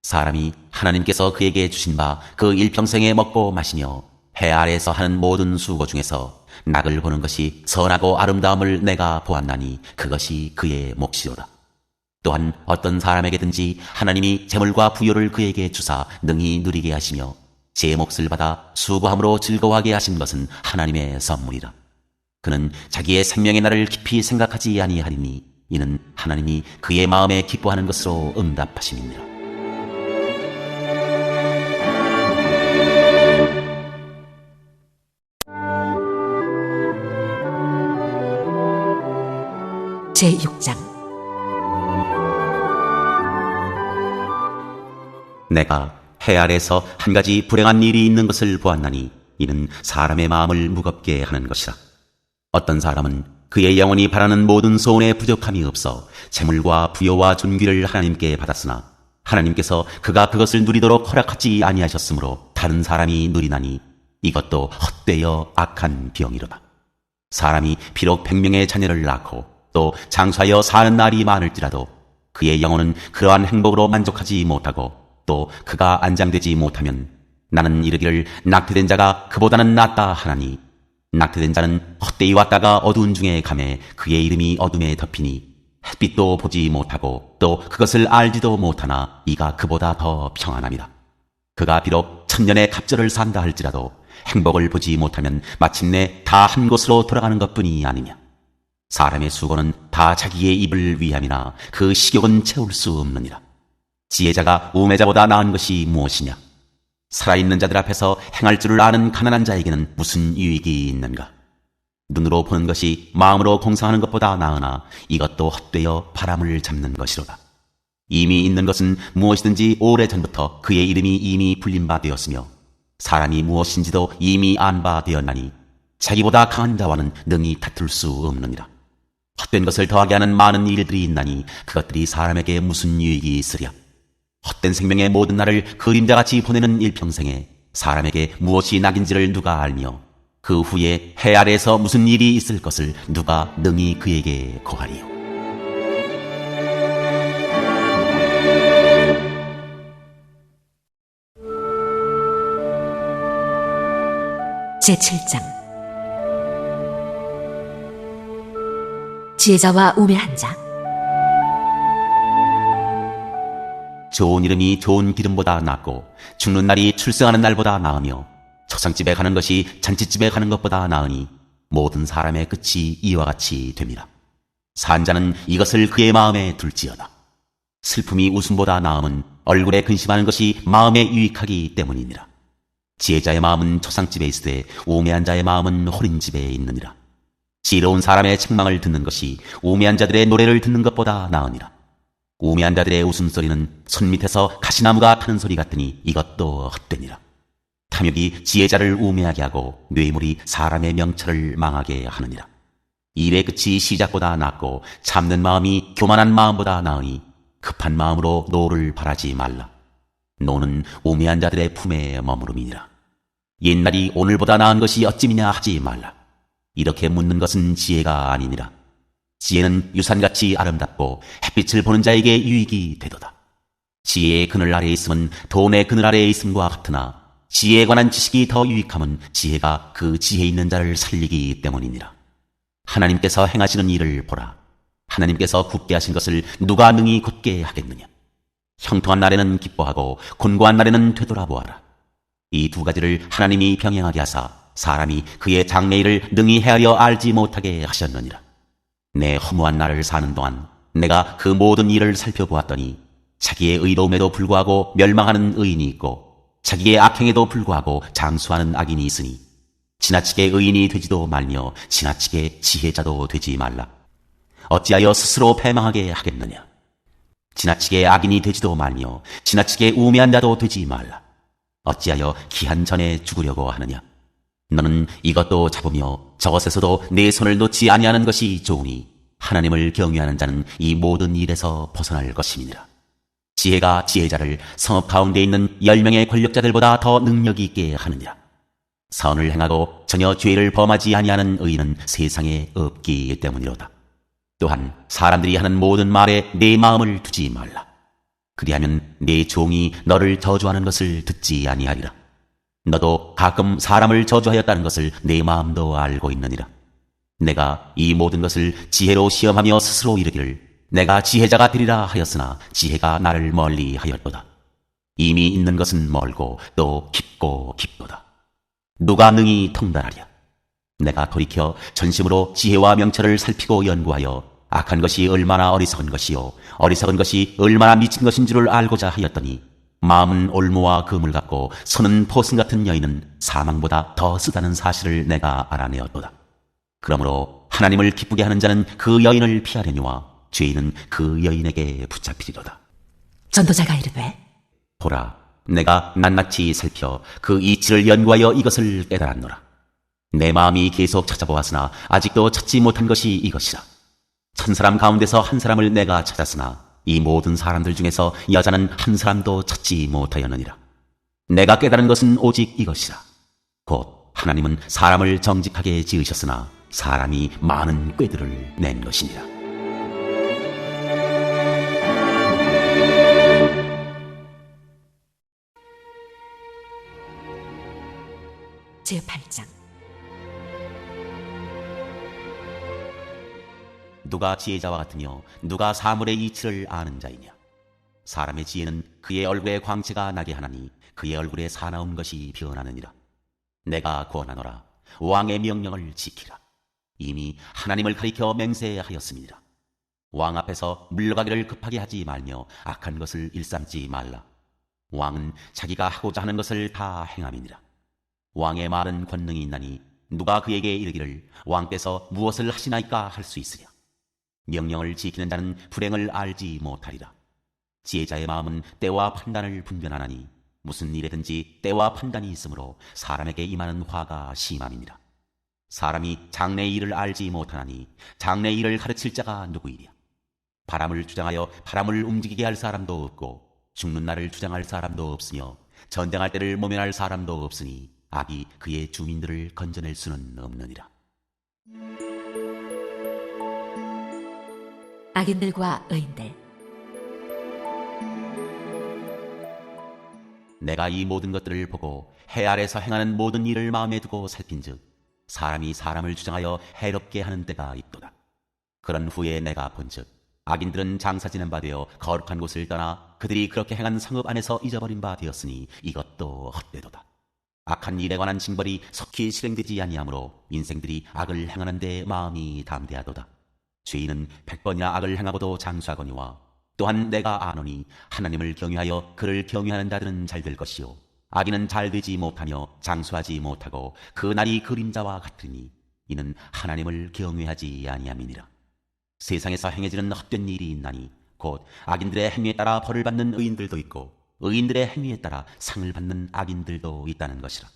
사람이 하나님께서 그에게 주신 바 그 일평생에 먹고 마시며 해 아래에서 하는 모든 수고 중에서 낙을 보는 것이 선하고 아름다움을 내가 보았나니 그것이 그의 몫이로다. 또한 어떤 사람에게든지 하나님이 재물과 부요를 그에게 주사 능히 누리게 하시며 제 몫을 받아 수고함으로 즐거워하게 하신 것은 하나님의 선물이라. 그는 자기의 생명의 날을 깊이 생각하지 아니하리니 이는 하나님이 그의 마음에 기뻐하는 것으로 응답하심이니라. 제6장. 내가 해 아래에서 한 가지 불행한 일이 있는 것을 보았나니 이는 사람의 마음을 무겁게 하는 것이라. 어떤 사람은 그의 영혼이 바라는 모든 소원에 부족함이 없어 재물과 부요와 존귀를 하나님께 받았으나 하나님께서 그가 그것을 누리도록 허락하지 아니하셨으므로 다른 사람이 누리나니 이것도 헛되어 악한 병이로다. 사람이 비록 100명의 자녀를 낳고 또 장수하여 사는 날이 많을지라도 그의 영혼은 그러한 행복으로 만족하지 못하고 또 그가 안장되지 못하면 나는 이르기를 낙태된 자가 그보다는 낫다 하나니 낙태된 자는 헛되이 왔다가 어두운 중에 가매 그의 이름이 어둠에 덮이니 햇빛도 보지 못하고 또 그것을 알지도 못하나 이가 그보다 더 평안함이다. 그가 비록 1000년의 갑절을 산다 할지라도 행복을 보지 못하면 마침내 다 한 곳으로 돌아가는 것뿐이 아니냐. 사람의 수고는 다 자기의 입을 위함이나 그 식욕은 채울 수 없느니라. 지혜자가 우매자보다 나은 것이 무엇이냐? 살아있는 자들 앞에서 행할 줄을 아는 가난한 자에게는 무슨 유익이 있는가? 눈으로 보는 것이 마음으로 공상하는 것보다 나으나 이것도 헛되어 바람을 잡는 것이로다. 이미 있는 것은 무엇이든지 오래전부터 그의 이름이 이미 불린 바 되었으며 사람이 무엇인지도 이미 안 바 되었나니 자기보다 강한 자와는 능히 다툴 수 없느니라. 헛된 것을 더하게 하는 많은 일들이 있나니 그것들이 사람에게 무슨 유익이 있으랴. 헛된 생명의 모든 날을 그림자같이 보내는 일평생에 사람에게 무엇이 낙인지를 누가 알며 그 후에 해 아래에서 무슨 일이 있을 것을 누가 능히 그에게 고하리요. 제7장. 지혜자와 우매한 자. 좋은 이름이 좋은 기름보다 낫고 죽는 날이 출생하는 날보다 나으며 초상집에 가는 것이 잔치집에 가는 것보다 나으니 모든 사람의 끝이 이와 같이 됨이라. 산 자는 이것을 그의 마음에 둘지어다. 슬픔이 웃음보다 나음은 얼굴에 근심하는 것이 마음에 유익하기 때문이니라. 지혜자의 마음은 초상집에 있으되 우매한 자의 마음은 호린 집에 있느니라. 지혜로운 사람의 책망을 듣는 것이 우매한 자들의 노래를 듣는 것보다 나으니라. 우매한 자들의 웃음소리는 손밑에서 가시나무가 타는 소리 같으니 이것도 헛되니라. 탐욕이 지혜자를 우매하게 하고 뇌물이 사람의 명철을 망하게 하느니라. 일의 끝이 시작보다 낫고 참는 마음이 교만한 마음보다 나으니 급한 마음으로 노를 바라지 말라. 노는 우매한 자들의 품에 머무름이니라. 옛날이 오늘보다 나은 것이 어찌미냐 하지 말라. 이렇게 묻는 것은 지혜가 아니니라. 지혜는 유산같이 아름답고 햇빛을 보는 자에게 유익이 되도다. 지혜의 그늘 아래에 있음은 돈의 그늘 아래에 있음과 같으나 지혜에 관한 지식이 더 유익함은 지혜가 그 지혜 있는 자를 살리기 때문이니라. 하나님께서 행하시는 일을 보라. 하나님께서 굳게 하신 것을 누가 능히 굳게 하겠느냐. 형통한 날에는 기뻐하고 곤고한 날에는 되돌아보아라. 이 두 가지를 하나님이 병행하게 하사 사람이 그의 장래일을 능히 헤아려 알지 못하게 하셨느니라. 내 허무한 날을 사는 동안 내가 그 모든 일을 살펴보았더니 자기의 의로움에도 불구하고 멸망하는 의인이 있고 자기의 악행에도 불구하고 장수하는 악인이 있으니 지나치게 의인이 되지도 말며 지나치게 지혜자도 되지 말라. 어찌하여 스스로 패망하게 하겠느냐. 지나치게 악인이 되지도 말며 지나치게 우매한 자도 되지 말라. 어찌하여 기한 전에 죽으려고 하느냐. 너는 이것도 잡으며 저것에서도 내 손을 놓지 아니하는 것이 좋으니 하나님을 경외하는 자는 이 모든 일에서 벗어날 것임이니라. 지혜가 지혜자를 성읍 가운데 있는 10명의 권력자들보다 더 능력이 있게 하느니라. 선을 행하고 전혀 죄를 범하지 아니하는 의인은 세상에 없기 때문이로다. 또한 사람들이 하는 모든 말에 내 마음을 두지 말라. 그리하면 네 종이 너를 저주하는 것을 듣지 아니하리라. 너도 가끔 사람을 저주하였다는 것을 내 마음도 알고 있느니라. 내가 이 모든 것을 지혜로 시험하며 스스로 이르기를 내가 지혜자가 되리라 하였으나 지혜가 나를 멀리 하였도다. 이미 있는 것은 멀고 또 깊고 깊도다. 누가 능히 통달하랴. 내가 돌이켜 전심으로 지혜와 명철을 살피고 연구하여 악한 것이 얼마나 어리석은 것이요 어리석은 것이 얼마나 미친 것인 줄을 알고자 하였더니 마음은 올무와 금을 갖고 손은 포승 같은 여인은 사망보다 더 쓰다는 사실을 내가 알아내었도다. 그러므로 하나님을 기쁘게 하는 자는 그 여인을 피하려니와 죄인은 그 여인에게 붙잡히리로다. 전도자가 이르되 보라, 내가 낱낱이 살펴 그 이치를 연구하여 이것을 깨달았노라. 내 마음이 계속 찾아보았으나 아직도 찾지 못한 것이 이것이라. 1000사람 가운데서 한 사람을 내가 찾았으나 이 모든 사람들 중에서 여자는 한 사람도 찾지 못하였느니라. 내가 깨달은 것은 오직 이것이라. 곧 하나님은 사람을 정직하게 지으셨으나 사람이 많은 꾀들을 낸 것이니라. 제8장. 누가 지혜자와 같으며 누가 사물의 이치를 아는 자이냐. 사람의 지혜는 그의 얼굴에 광채가 나게 하나니 그의 얼굴에 사나운 것이 변하느니라. 내가 구원하노라. 왕의 명령을 지키라. 이미 하나님을 가리켜 맹세하였습니다. 왕 앞에서 물러가기를 급하게 하지 말며 악한 것을 일삼지 말라. 왕은 자기가 하고자 하는 것을 다 행함이니라. 왕의 말은 권능이 있나니 누가 그에게 이르기를 왕께서 무엇을 하시나이까 할 수 있으랴. 명령을 지키는 자는 불행을 알지 못하리라. 지혜자의 마음은 때와 판단을 분별하나니 무슨 일에든지 때와 판단이 있으므로 사람에게 임하는 화가 심함이니라. 사람이 장래의 일을 알지 못하나니 장래의 일을 가르칠 자가 누구이랴. 바람을 주장하여 바람을 움직이게 할 사람도 없고 죽는 날을 주장할 사람도 없으며 전쟁할 때를 모면할 사람도 없으니 악이 그의 주민들을 건져낼 수는 없느니라. 악인들과 의인들. 내가 이 모든 것들을 보고 해 아래서 행하는 모든 일을 마음에 두고 살핀즉 사람이 사람을 주장하여 해롭게 하는 때가 있도다. 그런 후에 내가 본즉 악인들은 장사지는 바 되어 거룩한 곳을 떠나 그들이 그렇게 행한 성읍 안에서 잊어버린 바 되었으니 이것도 헛되도다. 악한 일에 관한 징벌이 속히 실행되지 아니하므로 인생들이 악을 행하는 데 마음이 담대하도다. 죄인은 100번이나 악을 행하고도 장수하거니와 또한 내가 아노니 하나님을 경외하여 그를 경외하는 자들은 잘 될 것이요 악인은 잘 되지 못하며 장수하지 못하고 그 날이 그림자와 같으니 이는 하나님을 경외하지 아니함이니라. 세상에서 행해지는 헛된 일이 있나니 곧 악인들의 행위에 따라 벌을 받는 의인들도 있고 의인들의 행위에 따라 상을 받는 악인들도 있다는 것이라.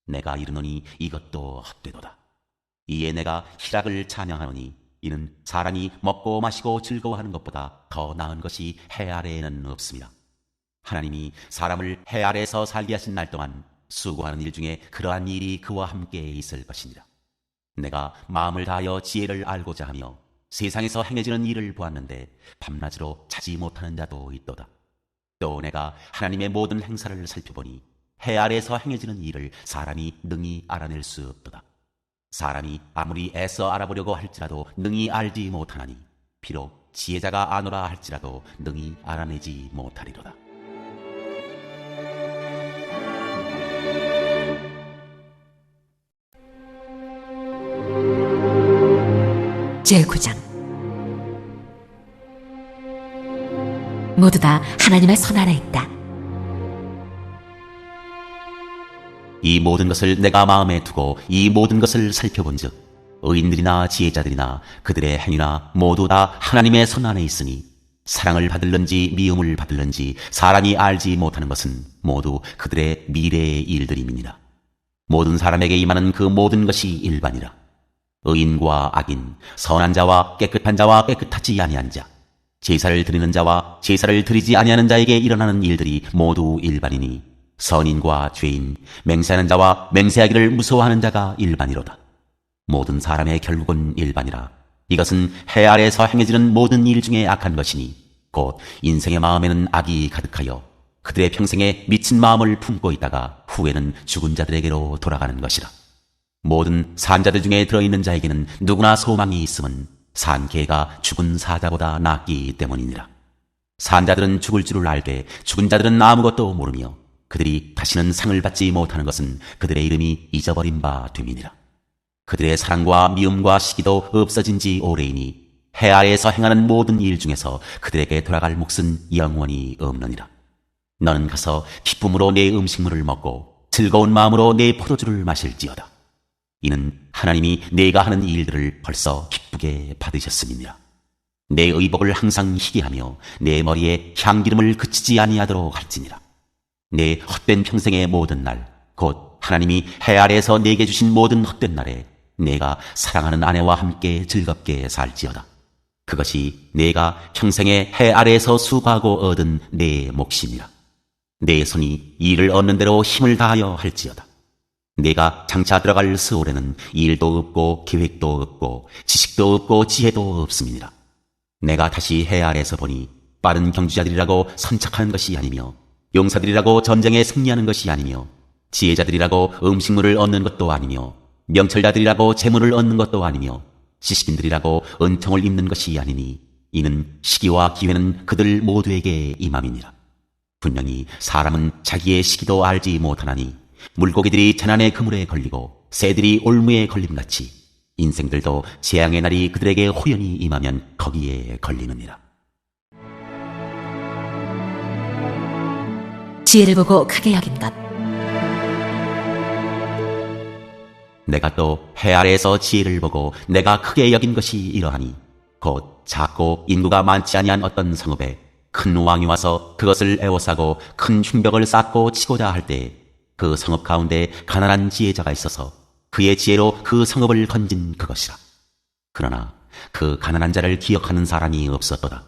내가 이르노니 이것도 헛되도다. 이에 내가 희락을 찬양하노니 이는 사람이 먹고 마시고 즐거워하는 것보다 더 나은 것이 해 아래에는 없습니다. 하나님이 사람을 해 아래에서 살게 하신 날 동안 수고하는 일 중에 그러한 일이 그와 함께 있을 것이니라. 내가 마음을 다하여 지혜를 알고자 하며 세상에서 행해지는 일을 보았는데 밤낮으로 자지 못하는 자도 있도다. 또 내가 하나님의 모든 행사를 살펴보니 해 아래에서 행해지는 일을 사람이 능히 알아낼 수 없도다. 사람이 아무리 애써 알아보려고 할지라도 능히 알지 못하나니 비록 지혜자가 아노라 할지라도 능히 알아내지 못하리로다. 제9장. 모두 다 하나님의 손 안에 있다. 이 모든 것을 내가 마음에 두고 이 모든 것을 살펴본즉 의인들이나 지혜자들이나 그들의 행위나 모두 다 하나님의 손 안에 있으니 사랑을 받을는지 미움을 받을는지 사람이 알지 못하는 것은 모두 그들의 미래의 일들임이니라. 모든 사람에게 임하는 그 모든 것이 일반이라. 의인과 악인, 선한 자와 깨끗한 자와 깨끗하지 아니한 자, 제사를 드리는 자와 제사를 드리지 아니하는 자에게 일어나는 일들이 모두 일반이니 선인과 죄인, 맹세하는 자와 맹세하기를 무서워하는 자가 일반이로다. 모든 사람의 결국은 일반이라. 이것은 해 아래에서 행해지는 모든 일 중에 악한 것이니 곧 인생의 마음에는 악이 가득하여 그들의 평생에 미친 마음을 품고 있다가 후에는 죽은 자들에게로 돌아가는 것이라. 모든 산자들 중에 들어있는 자에게는 누구나 소망이 있음은 산 개가 죽은 사자보다 낫기 때문이니라. 산자들은 죽을 줄을 알되 죽은 자들은 아무것도 모르며 그들이 다시는 상을 받지 못하는 것은 그들의 이름이 잊어버린 바 됨이니라. 그들의 사랑과 미움과 시기도 없어진 지 오래이니 해 아래에서 행하는 모든 일 중에서 그들에게 돌아갈 몫은 영원히 없느니라. 너는 가서 기쁨으로 내 음식물을 먹고 즐거운 마음으로 내 포도주를 마실지어다. 이는 하나님이 내가 하는 일들을 벌써 기쁘게 받으셨음이니라. 내 의복을 항상 희게 하며 내 머리에 향기름을 그치지 아니하도록 할지니라. 내 헛된 평생의 모든 날, 곧 하나님이 해 아래에서 내게 주신 모든 헛된 날에 내가 사랑하는 아내와 함께 즐겁게 살지어다. 그것이 내가 평생에 해 아래에서 수고하고 얻은 내 몫이니라. 내 손이 일을 얻는 대로 힘을 다하여 할지어다. 내가 장차 들어갈 스올에는 일도 없고 계획도 없고 지식도 없고 지혜도 없음이니라. 내가 다시 해 아래에서 보니 빠른 경주자들이라고 선착하는 것이 아니며 용사들이라고 전쟁에 승리하는 것이 아니며 지혜자들이라고 음식물을 얻는 것도 아니며 명철자들이라고 재물을 얻는 것도 아니며 지식인들이라고 은총을 입는 것이 아니니 이는 시기와 기회는 그들 모두에게 임함이니라. 분명히 사람은 자기의 시기도 알지 못하나니 물고기들이 재난의 그물에 걸리고 새들이 올무에 걸림같이 인생들도 재앙의 날이 그들에게 호연히 임하면 거기에 걸리느니라. 지혜를 보고 크게 여긴 것. 내가 또 해 아래에서 지혜를 보고 내가 크게 여긴 것이 이러하니 곧 작고 인구가 많지 아니한 어떤 성읍에 큰 왕이 와서 그것을 에워싸고 큰 흉벽을 쌓고 치고자 할 때 그 성읍 가운데 가난한 지혜자가 있어서 그의 지혜로 그 성읍을 건진 그것이라. 그러나 그 가난한 자를 기억하는 사람이 없었도다.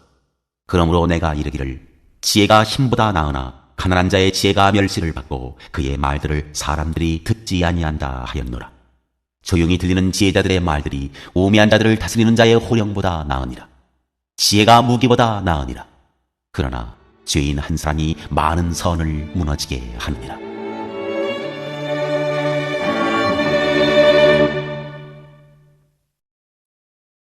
그러므로 내가 이르기를 지혜가 힘보다 나으나 가난한 자의 지혜가 멸시를 받고 그의 말들을 사람들이 듣지 아니한다 하였노라. 조용히 들리는 지혜자들의 말들이 우매한 자들을 다스리는 자의 호령보다 나으니라. 지혜가 무기보다 나으니라. 그러나 죄인 한 사람이 많은 선을 무너지게 하느니라.